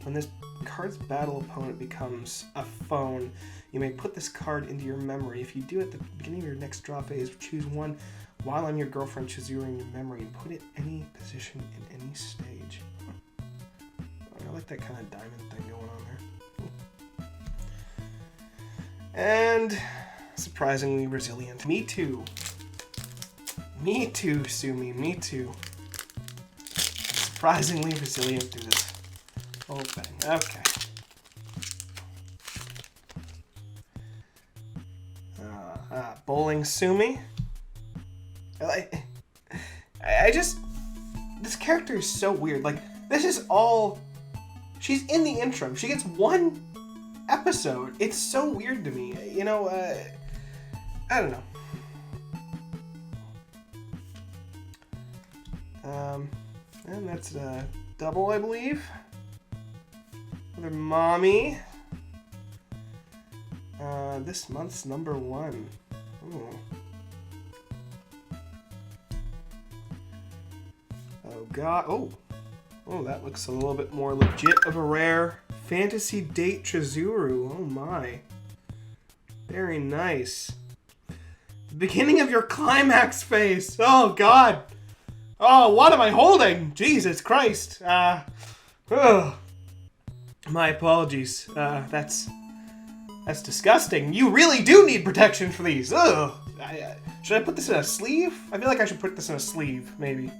When this card's battle opponent becomes a phone, you may put this card into your memory. If you do at the beginning of your next draw phase, choose one while on your girlfriend Chizuru in your memory and put it any position in any stage. I like that kind of diamond thing going on there. And surprisingly resilient. Me too. Me too, Sumi. Me too. Surprisingly resilient through this whole thing. Okay. Bowling Sumi. I just... This character is so weird. Like, this is all... She's in the intro. She gets one episode. It's so weird to me. I don't know. And that's a double, I believe. Another MAMI. This month's number 1. Ooh. Oh god. Oh, that looks a little bit more legit of a rare. Fantasy Date Chizuru. Oh my. Very nice. The beginning of your climax phase. Oh god. Oh, what am I holding? Jesus Christ. My apologies. That's disgusting. You really do need protection for these. Ugh. Should I put this in a sleeve? I feel like I should put this in a sleeve, maybe.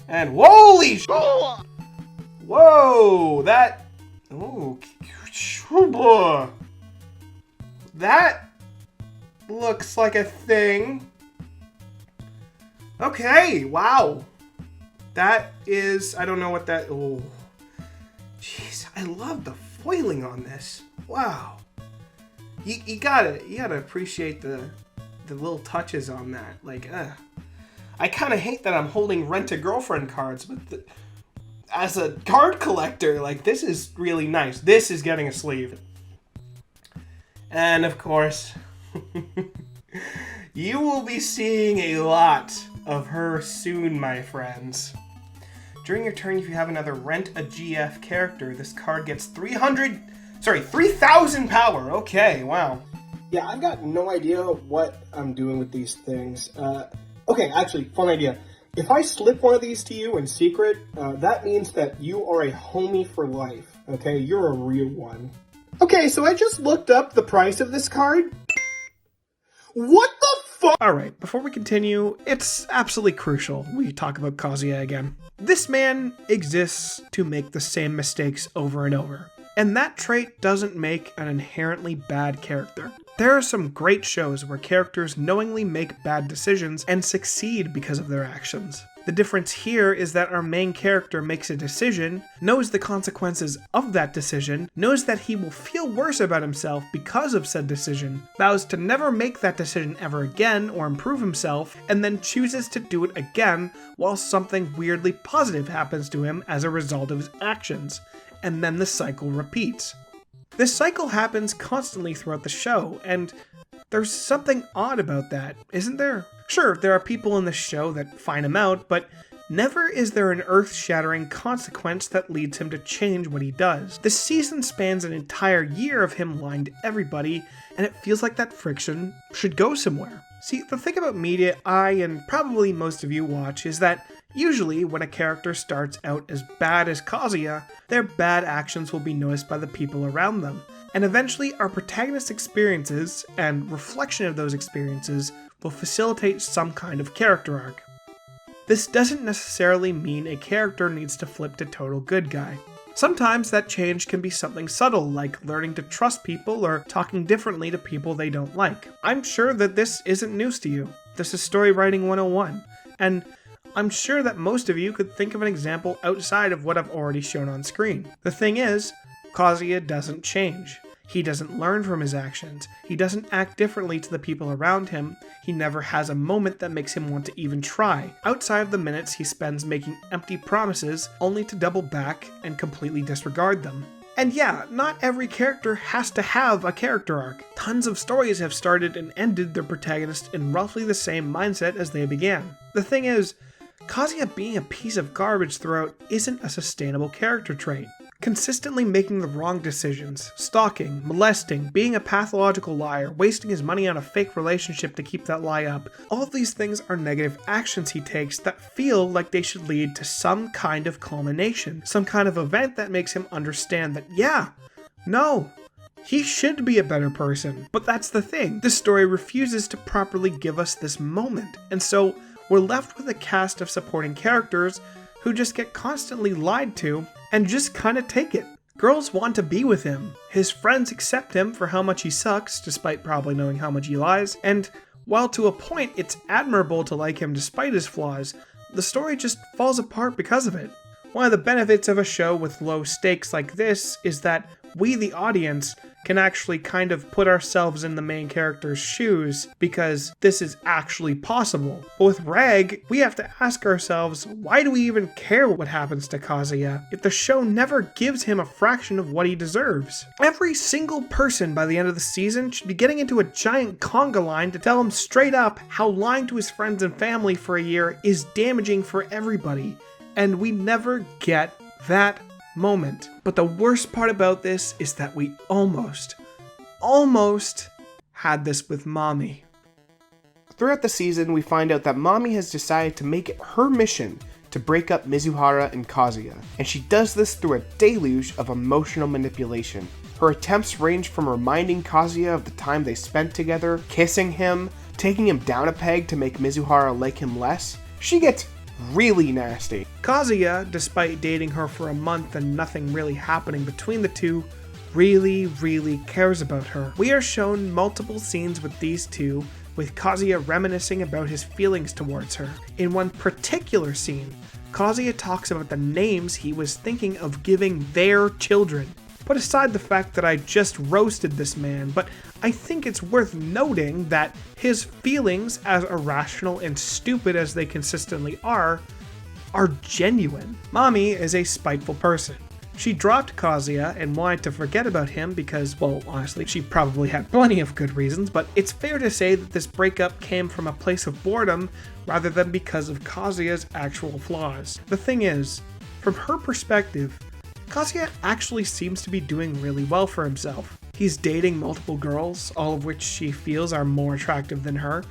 And holy sh! Whoa! That... Oh... That looks like a thing. Okay, wow. That is... I don't know what that... Oh... Jeez, I love the foiling on this. Wow. You gotta appreciate the little touches on that. Like, I kind of hate that I'm holding Rent-A-Girlfriend cards, but as a card collector, like, this is really nice. This is getting a sleeve. And, of course, you will be seeing a lot of her soon, my friends. During your turn, if you have another Rent-A-GF character, this card gets 3,000 power. Okay, wow. Yeah, I've got no idea what I'm doing with these things. Okay, actually, fun idea. If I slip one of these to you in secret, that means that you are a homie for life, okay? You're a real one. Okay, so I just looked up the price of this card. What the fuck? Alright, before we continue, it's absolutely crucial we talk about Kazuya again. This man exists to make the same mistakes over and over. And that trait doesn't make an inherently bad character. There are some great shows where characters knowingly make bad decisions and succeed because of their actions. The difference here is that our main character makes a decision, knows the consequences of that decision, knows that he will feel worse about himself because of said decision, vows to never make that decision ever again or improve himself, and then chooses to do it again while something weirdly positive happens to him as a result of his actions. And then the cycle repeats. This cycle happens constantly throughout the show, and there's something odd about that, isn't there? Sure, there are people in the show that find him out, but never is there an earth-shattering consequence that leads him to change what he does. This season spans an entire year of him lying to everybody, and it feels like that friction should go somewhere. See, the thing about media I, and probably most of you watch, is that usually when a character starts out as bad as Kazuya, their bad actions will be noticed by the people around them. And eventually our protagonist's experiences, and reflection of those experiences, will facilitate some kind of character arc. This doesn't necessarily mean a character needs to flip to total good guy. Sometimes that change can be something subtle, like learning to trust people or talking differently to people they don't like. I'm sure that this isn't news to you. This is Story Writing 101, and I'm sure that most of you could think of an example outside of what I've already shown on screen. The thing is, Kazuya doesn't change. He doesn't learn from his actions. He doesn't act differently to the people around him. He never has a moment that makes him want to even try, outside of the minutes he spends making empty promises only to double back and completely disregard them. And yeah, not every character has to have a character arc. Tons of stories have started and ended their protagonist in roughly the same mindset as they began. The thing is, Kazuya being a piece of garbage throughout isn't a sustainable character trait. Consistently making the wrong decisions, stalking, molesting, being a pathological liar, wasting his money on a fake relationship to keep that lie up, all of these things are negative actions he takes that feel like they should lead to some kind of culmination, some kind of event that makes him understand that, yeah, no, he should be a better person. But that's the thing, this story refuses to properly give us this moment, and so we're left with a cast of supporting characters who just get constantly lied to and just kinda take it. Girls want to be with him. His friends accept him for how much he sucks, despite probably knowing how much he lies, and while to a point it's admirable to like him despite his flaws, the story just falls apart because of it. One of the benefits of a show with low stakes like this is that we, the audience, can actually kind of put ourselves in the main character's shoes because this is actually possible. But with Reg, we have to ask ourselves, why do we even care what happens to Kazuya if the show never gives him a fraction of what he deserves? Every single person by the end of the season should be getting into a giant conga line to tell him straight up how lying to his friends and family for a year is damaging for everybody. And we never get that moment. But the worst part about this is that we almost had this with MAMI. Throughout the season, we find out that MAMI has decided to make it her mission to break up Mizuhara and Kazuya, and she does this through a deluge of emotional manipulation. Her attempts range from reminding Kazuya of the time they spent together, kissing him, taking him down a peg to make Mizuhara like him less. She gets really nasty. Kazuya, despite dating her for a month and nothing really happening between the two, really cares about her. We are shown multiple scenes with these two, with Kazuya reminiscing about his feelings towards her. In one particular scene, Kazuya talks about the names he was thinking of giving their children. Put aside the fact that I just roasted this man, but I think it's worth noting that his feelings, as irrational and stupid as they consistently are genuine. MAMI is a spiteful person. She dropped Kazuya and wanted to forget about him because, well, honestly, she probably had plenty of good reasons, but it's fair to say that this breakup came from a place of boredom rather than because of Kazuya's actual flaws. The thing is, from her perspective, Kazuya actually seems to be doing really well for himself. He's dating multiple girls, all of which she feels are more attractive than her,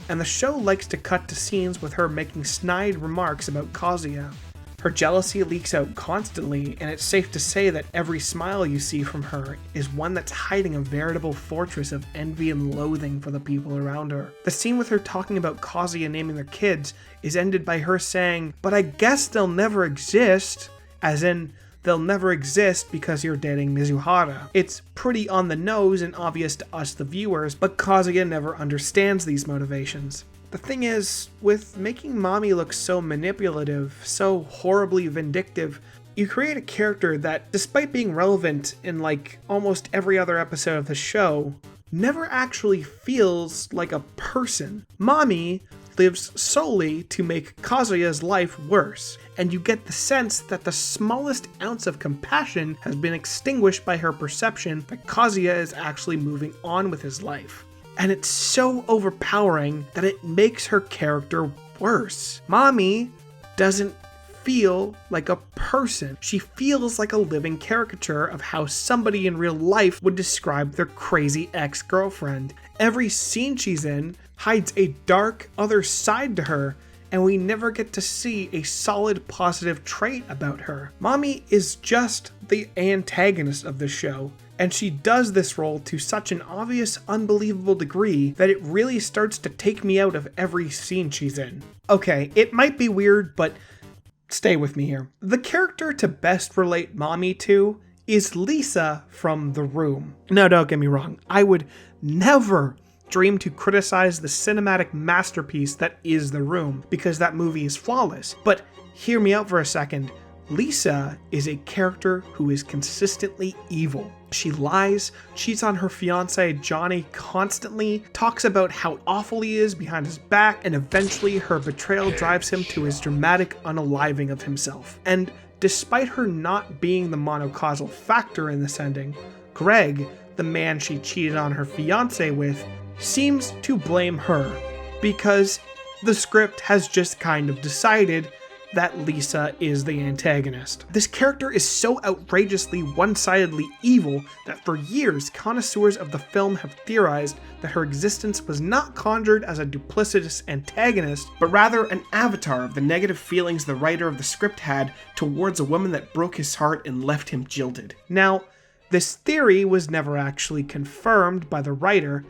and the show likes to cut to scenes with her making snide remarks about Kazuya. Her jealousy leaks out constantly, and it's safe to say that every smile you see from her is one that's hiding a veritable fortress of envy and loathing for the people around her. The scene with her talking about Kazuya naming their kids is ended by her saying, "But I guess they'll never exist," as in, they'll never exist because you're dating Mizuhara. It's pretty on the nose and obvious to us the viewers, but Kazuya never understands these motivations. The thing is, with making MAMI look so manipulative, so horribly vindictive, you create a character that, despite being relevant in like almost every other episode of the show, never actually feels like a person. MAMI lives solely to make Kazuya's life worse, and you get the sense that the smallest ounce of compassion has been extinguished by her perception that Kazuya is actually moving on with his life. And it's so overpowering that it makes her character worse. MAMI doesn't feel like a person. She feels like a living caricature of how somebody in real life would describe their crazy ex-girlfriend. Every scene she's in hides a dark other side to her, and we never get to see a solid positive trait about her. MAMI is just the antagonist of the show, and she does this role to such an obvious, unbelievable degree that it really starts to take me out of every scene she's in. Okay, it might be weird, but stay with me here. The character to best relate MAMI to is Lisa from The Room. No, don't get me wrong. I would never dream to criticize the cinematic masterpiece that is The Room, because that movie is flawless. But hear me out for a second. Lisa is a character who is consistently evil. She lies, cheats on her fiance Johnny constantly, talks about how awful he is behind his back, and eventually her betrayal drives him to his dramatic unaliving of himself. And despite her not being the monocausal factor in this ending, Greg, the man she cheated on her fiance with, seems to blame her, because the script has just kind of decided that Lisa is the antagonist. This character is so outrageously one-sidedly evil that for years connoisseurs of the film have theorized that her existence was not conjured as a duplicitous antagonist, but rather an avatar of the negative feelings the writer of the script had towards a woman that broke his heart and left him jilted. Now, this theory was never actually confirmed by the writer,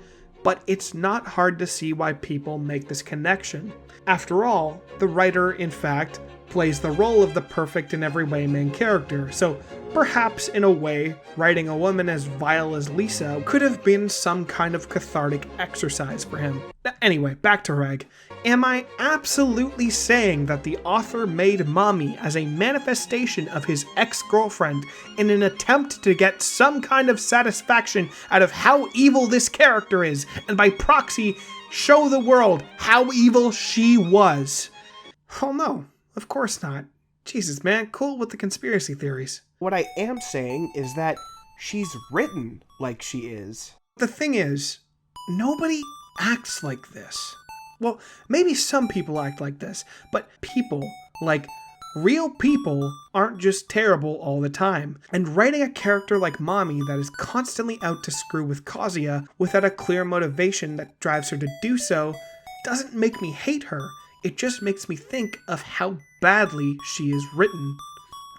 but it's not hard to see why people make this connection. After all, the writer, in fact, plays the role of the perfect in every way main character, so Perhaps, in a way, writing a woman as vile as Lisa could have been some kind of cathartic exercise for him. Anyway, back to Reg. Am I absolutely saying that the author made MAMI as a manifestation of his ex-girlfriend in an attempt to get some kind of satisfaction out of how evil this character is, and by proxy, show the world how evil she was? Oh no, of course not. Jesus, man, cool with the conspiracy theories. What I am saying is that she's written like she is. The thing is, nobody acts like this. Well, maybe some people act like this, but people, like real people, aren't just terrible all the time. And writing a character like MAMI that is constantly out to screw with Kazuya without a clear motivation that drives her to do so doesn't make me hate her. It just makes me think of how badly she is written.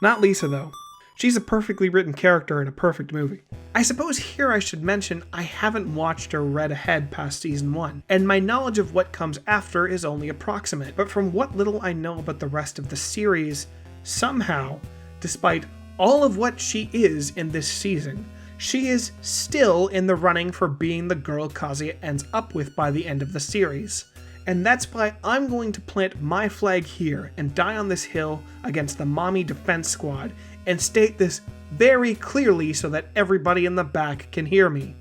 Not Lisa, though. She's a perfectly written character in a perfect movie. I suppose here I should mention I haven't watched or read ahead past season 1, and my knowledge of what comes after is only approximate, but from what little I know about the rest of the series, somehow, despite all of what she is in this season, she is still in the running for being the girl Kazuya ends up with by the end of the series. And that's why I'm going to plant my flag here and die on this hill against the MAMI Defense Squad and state this very clearly so that everybody in the back can hear me.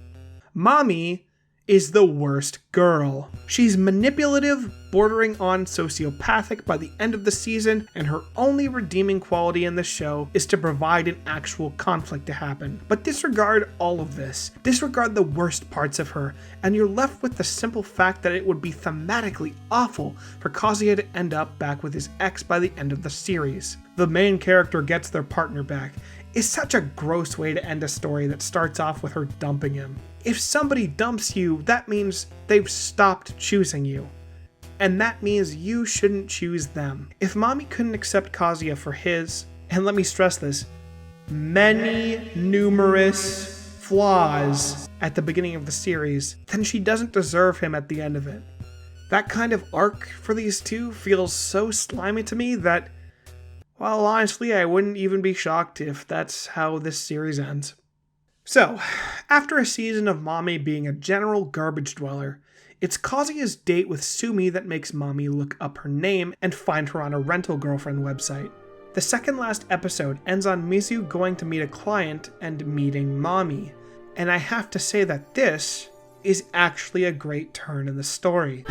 MAMI is the worst girl. She's manipulative, bordering on sociopathic by the end of the season, and her only redeeming quality in the show is to provide an actual conflict to happen. But disregard all of this. Disregard the worst parts of her, and you're left with the simple fact that it would be thematically awful for Kazuya to end up back with his ex by the end of the series. The main character gets their partner back is such a gross way to end a story that starts off with her dumping him. If somebody dumps you, that means they've stopped choosing you. And that means you shouldn't choose them. If MAMI couldn't accept Kazuya for his, and let me stress this, many numerous flaws at the beginning of the series, then she doesn't deserve him at the end of it. That kind of arc for these two feels so slimy to me that, well, honestly, I wouldn't even be shocked if that's how this series ends. So, after a season of MAMI being a general garbage dweller, it's Kazuya's date with Sumi that makes MAMI look up her name and find her on a rental girlfriend website. The second last episode ends on Mizu going to meet a client and meeting MAMI, and I have to say that this is actually a great turn in the story.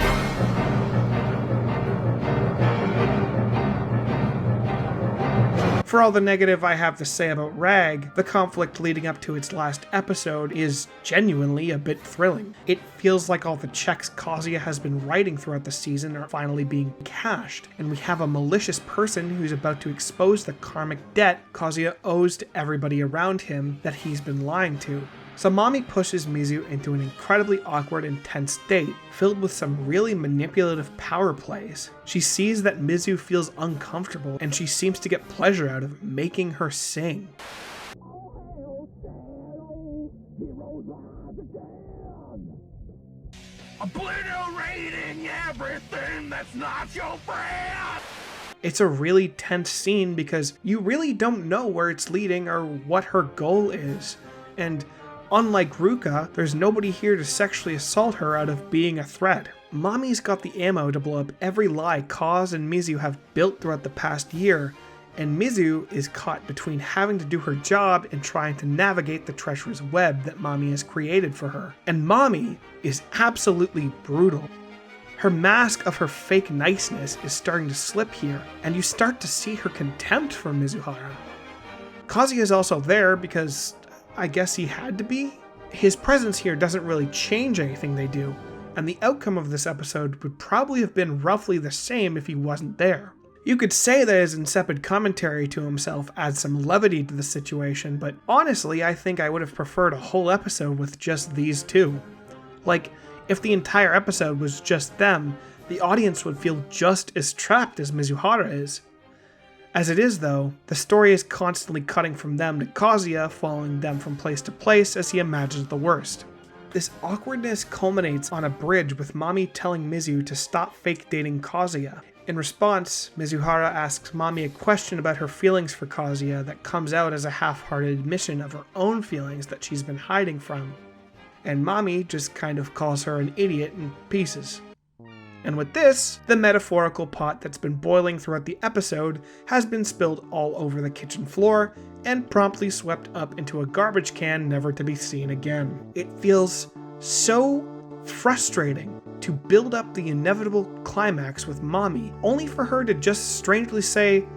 For all the negative I have to say about Rag, the conflict leading up to its last episode is genuinely a bit thrilling. It feels like all the checks Kazuya has been writing throughout the season are finally being cashed, and we have a malicious person who's about to expose the karmic debt Kazuya owes to everybody around him that he's been lying to. So MAMI pushes Mizu into an incredibly awkward and tense date, filled with some really manipulative power plays. She sees that Mizu feels uncomfortable, and she seems to get pleasure out of making her sing. Obliterating everything that's not your friend! It's a really tense scene because you really don't know where it's leading or what her goal is, and unlike Ruka, there's nobody here to sexually assault her out of being a threat. MAMI's got the ammo to blow up every lie Kaz and Mizu have built throughout the past year, and Mizu is caught between having to do her job and trying to navigate the treacherous web that MAMI has created for her. And MAMI is absolutely brutal. Her mask of her fake niceness is starting to slip here, and you start to see her contempt for Mizuhara. Kazuya is also there because I guess he had to be? His presence here doesn't really change anything they do, and the outcome of this episode would probably have been roughly the same if he wasn't there. You could say that his insipid commentary to himself adds some levity to the situation, but honestly I think I would have preferred a whole episode with just these two. Like, if the entire episode was just them, the audience would feel just as trapped as Mizuhara is. As it is, though, the story is constantly cutting from them to Kazuya, following them from place to place as he imagines the worst. This awkwardness culminates on a bridge with MAMI telling Mizu to stop fake dating Kazuya, In response, Mizuhara asks Mami a question about her feelings for Kazuya that comes out as a half-hearted admission of her own feelings that she's been hiding from. And Mami just kind of calls her an idiot in pieces. And with this, the metaphorical pot that's been boiling throughout the episode has been spilled all over the kitchen floor and promptly swept up into a garbage can never to be seen again. It feels so frustrating to build up the inevitable climax with Mami, only for her to just strangely say,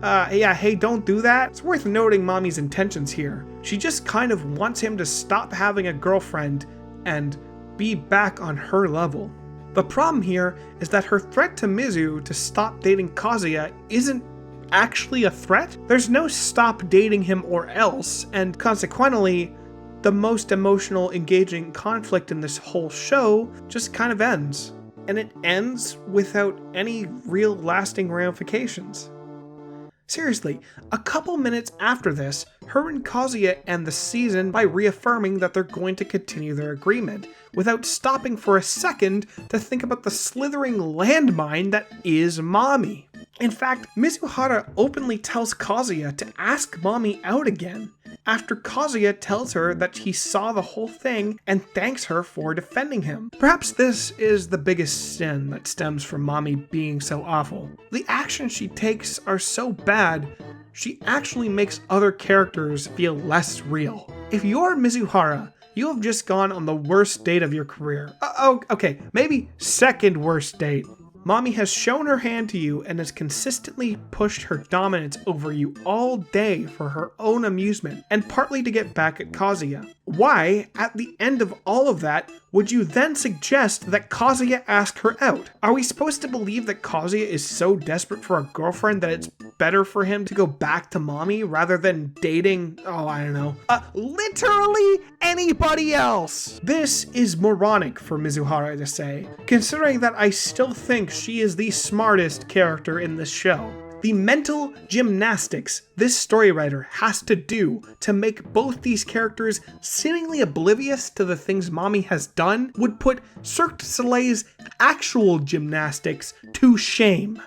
yeah, hey, don't do that. It's worth noting Mami's intentions here. She just kind of wants him to stop having a girlfriend and be back on her level. The problem here is that her threat to Mizu to stop dating Kazuya isn't actually a threat. There's no stop dating him or else, and consequently, the most emotional, engaging conflict in this whole show just kind of ends. And it ends without any real lasting ramifications. Seriously, a couple minutes after this, her and Kazuya end the season by reaffirming that they're going to continue their agreement, without stopping for a second to think about the slithering landmine that is Mami. In fact, Mizuhara openly tells Kazuya to ask Mami out again, after Kazuya tells her that he saw the whole thing and thanks her for defending him. Perhaps this is the biggest sin that stems from Mami being so awful. The actions she takes are so bad, she actually makes other characters feel less real. If you're Mizuhara, you have just gone on the worst date of your career. Okay, maybe second worst date. Mami has shown her hand to you and has consistently pushed her dominance over you all day for her own amusement, and partly to get back at Kazuya. Why, at the end of all of that, would you then suggest that Kazuya ask her out? Are we supposed to believe that Kazuya is so desperate for a girlfriend that it's better for him to go back to Mami rather than dating, literally anybody else? This is moronic for Mizuhara to say, considering that I still think she is the smartest character in this show. The mental gymnastics this story writer has to do to make both these characters seemingly oblivious to the things Mami has done would put Cirque du Soleil's actual gymnastics to shame.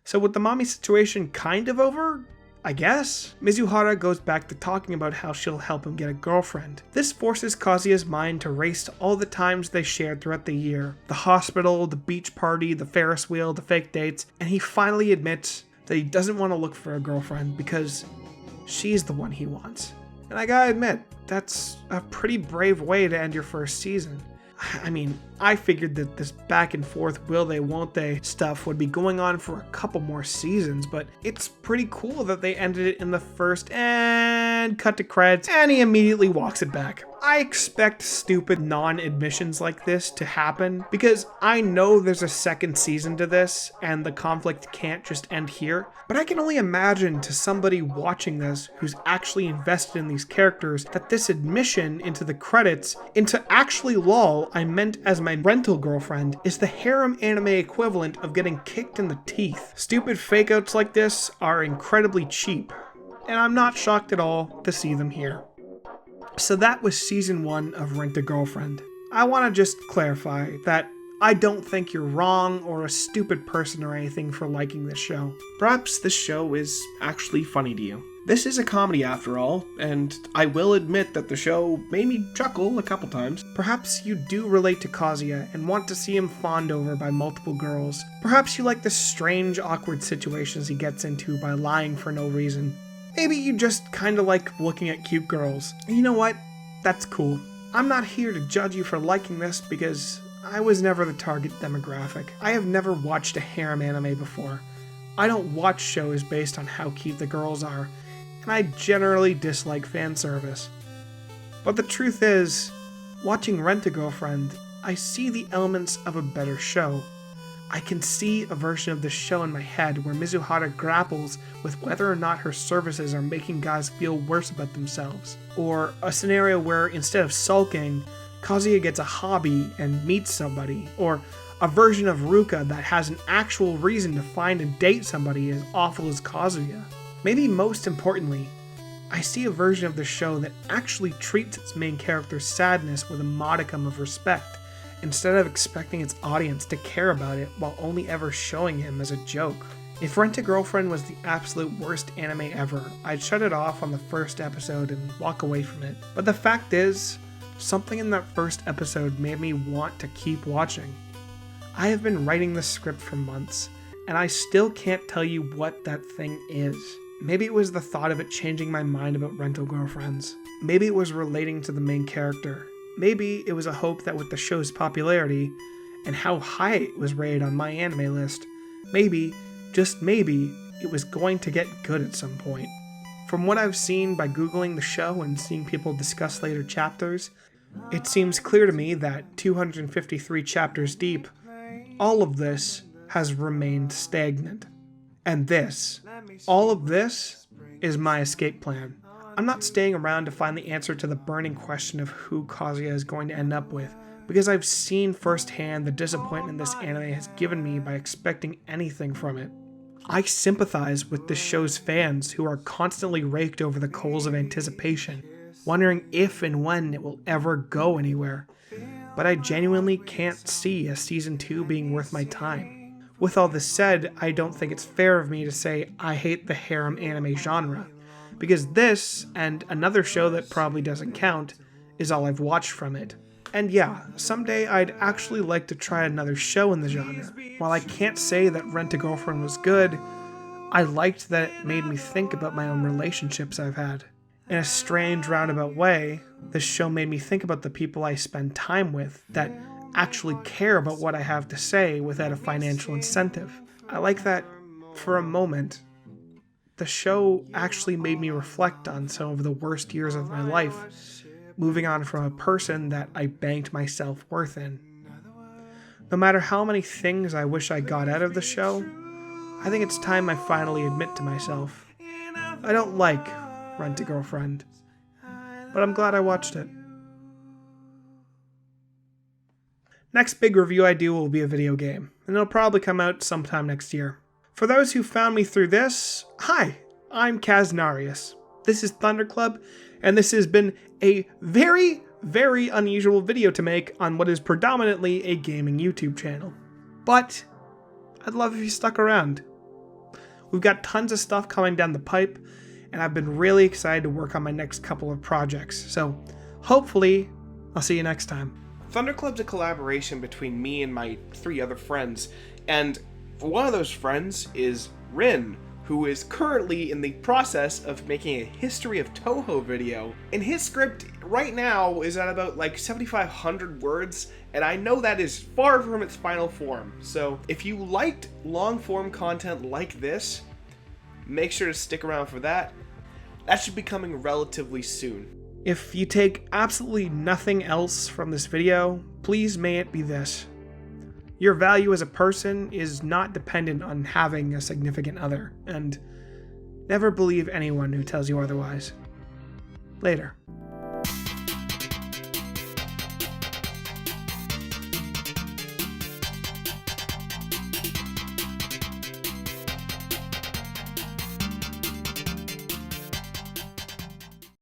So with the Mami situation kind of over, I guess, Mizuhara goes back to talking about how she'll help him get a girlfriend. This forces Kazuya's mind to race to all the times they shared throughout the year. The hospital, the beach party, the Ferris wheel, the fake dates, and he finally admits that he doesn't want to look for a girlfriend because she's the one he wants. And I gotta admit, that's a pretty brave way to end your first season. I mean, I figured that this back and forth will they won't they stuff would be going on for a couple more seasons, but it's pretty cool that they ended it in the first and cut to credits and he immediately walks it back. I expect stupid non-admissions like this to happen because I know there's a second season to this and the conflict can't just end here, but I can only imagine to somebody watching this who's actually invested in these characters that this admission into the credits into actually lol I meant as my rental girlfriend is the harem anime equivalent of getting kicked in the teeth. Stupid fake outs like this are incredibly cheap, and I'm not shocked at all to see them here. So that was season 1 of Rent a Girlfriend. I want to just clarify that I don't think you're wrong or a stupid person or anything for liking this show. Perhaps this show is actually funny to you. This is a comedy after all, and I will admit that the show made me chuckle a couple times. Perhaps you do relate to Kazuya and want to see him fawned over by multiple girls. Perhaps you like the strange, awkward situations he gets into by lying for no reason. Maybe you just kinda like looking at cute girls. And you know what? That's cool. I'm not here to judge you for liking this because I was never the target demographic. I have never watched a harem anime before. I don't watch shows based on how cute the girls are, and I generally dislike fan service. But the truth is, watching Rent a Girlfriend, I see the elements of a better show. I can see a version of this show in my head where Mizuhara grapples with whether or not her services are making guys feel worse about themselves. Or a scenario where instead of sulking, Kazuya gets a hobby and meets somebody. Or a version of Ruka that has an actual reason to find and date somebody as awful as Kazuya. Maybe most importantly, I see a version of the show that actually treats its main character's sadness with a modicum of respect, instead of expecting its audience to care about it while only ever showing him as a joke. If Rent-A-Girlfriend was the absolute worst anime ever, I'd shut it off on the first episode and walk away from it. But the fact is, something in that first episode made me want to keep watching. I have been writing this script for months, and I still can't tell you what that thing is. Maybe it was the thought of it changing my mind about rental girlfriends. Maybe it was relating to the main character. Maybe it was a hope that with the show's popularity, and how high it was rated on my anime list, maybe, just maybe, it was going to get good at some point. From what I've seen by Googling the show and seeing people discuss later chapters, it seems clear to me that 253 chapters deep, all of this has remained stagnant. And this, all of this, is my escape plan. I'm not staying around to find the answer to the burning question of who Kazuya is going to end up with, because I've seen firsthand the disappointment this anime has given me by expecting anything from it. I sympathize with this show's fans who are constantly raked over the coals of anticipation, wondering if and when it will ever go anywhere, but I genuinely can't see a season 2 being worth my time. With all this said, I don't think it's fair of me to say I hate the harem anime genre, because this, and another show that probably doesn't count, is all I've watched from it. And yeah, someday I'd actually like to try another show in the genre. While I can't say that Rent-A-Girlfriend was good, I liked that it made me think about my own relationships I've had. In a strange roundabout way, this show made me think about the people I spend time with that actually care about what I have to say without a financial incentive. I like that, for a moment, the show actually made me reflect on some of the worst years of my life, moving on from a person that I banked my self-worth in. No matter how many things I wish I got out of the show, I think it's time I finally admit to myself, I don't like Rent-A-Girlfriend, but I'm glad I watched it. Next big review I do will be a video game, and it'll probably come out sometime next year. For those who found me through this, hi, I'm Kaznarious. This is Thunder Club, and this has been a very, very unusual video to make on what is predominantly a gaming YouTube channel. But I'd love if you stuck around. We've got tons of stuff coming down the pipe, and I've been really excited to work on my next couple of projects, so hopefully I'll see you next time. Thunder Club's a collaboration between me and my 3 other friends, and one of those friends is Rin, who is currently in the process of making a History of Toho video. And his script right now is at about like 7,500 words, and I know that is far from its final form. So if you liked long form content like this, make sure to stick around for that. That should be coming relatively soon. If you take absolutely nothing else from this video, please may it be this. Your value as a person is not dependent on having a significant other, and never believe anyone who tells you otherwise. Later.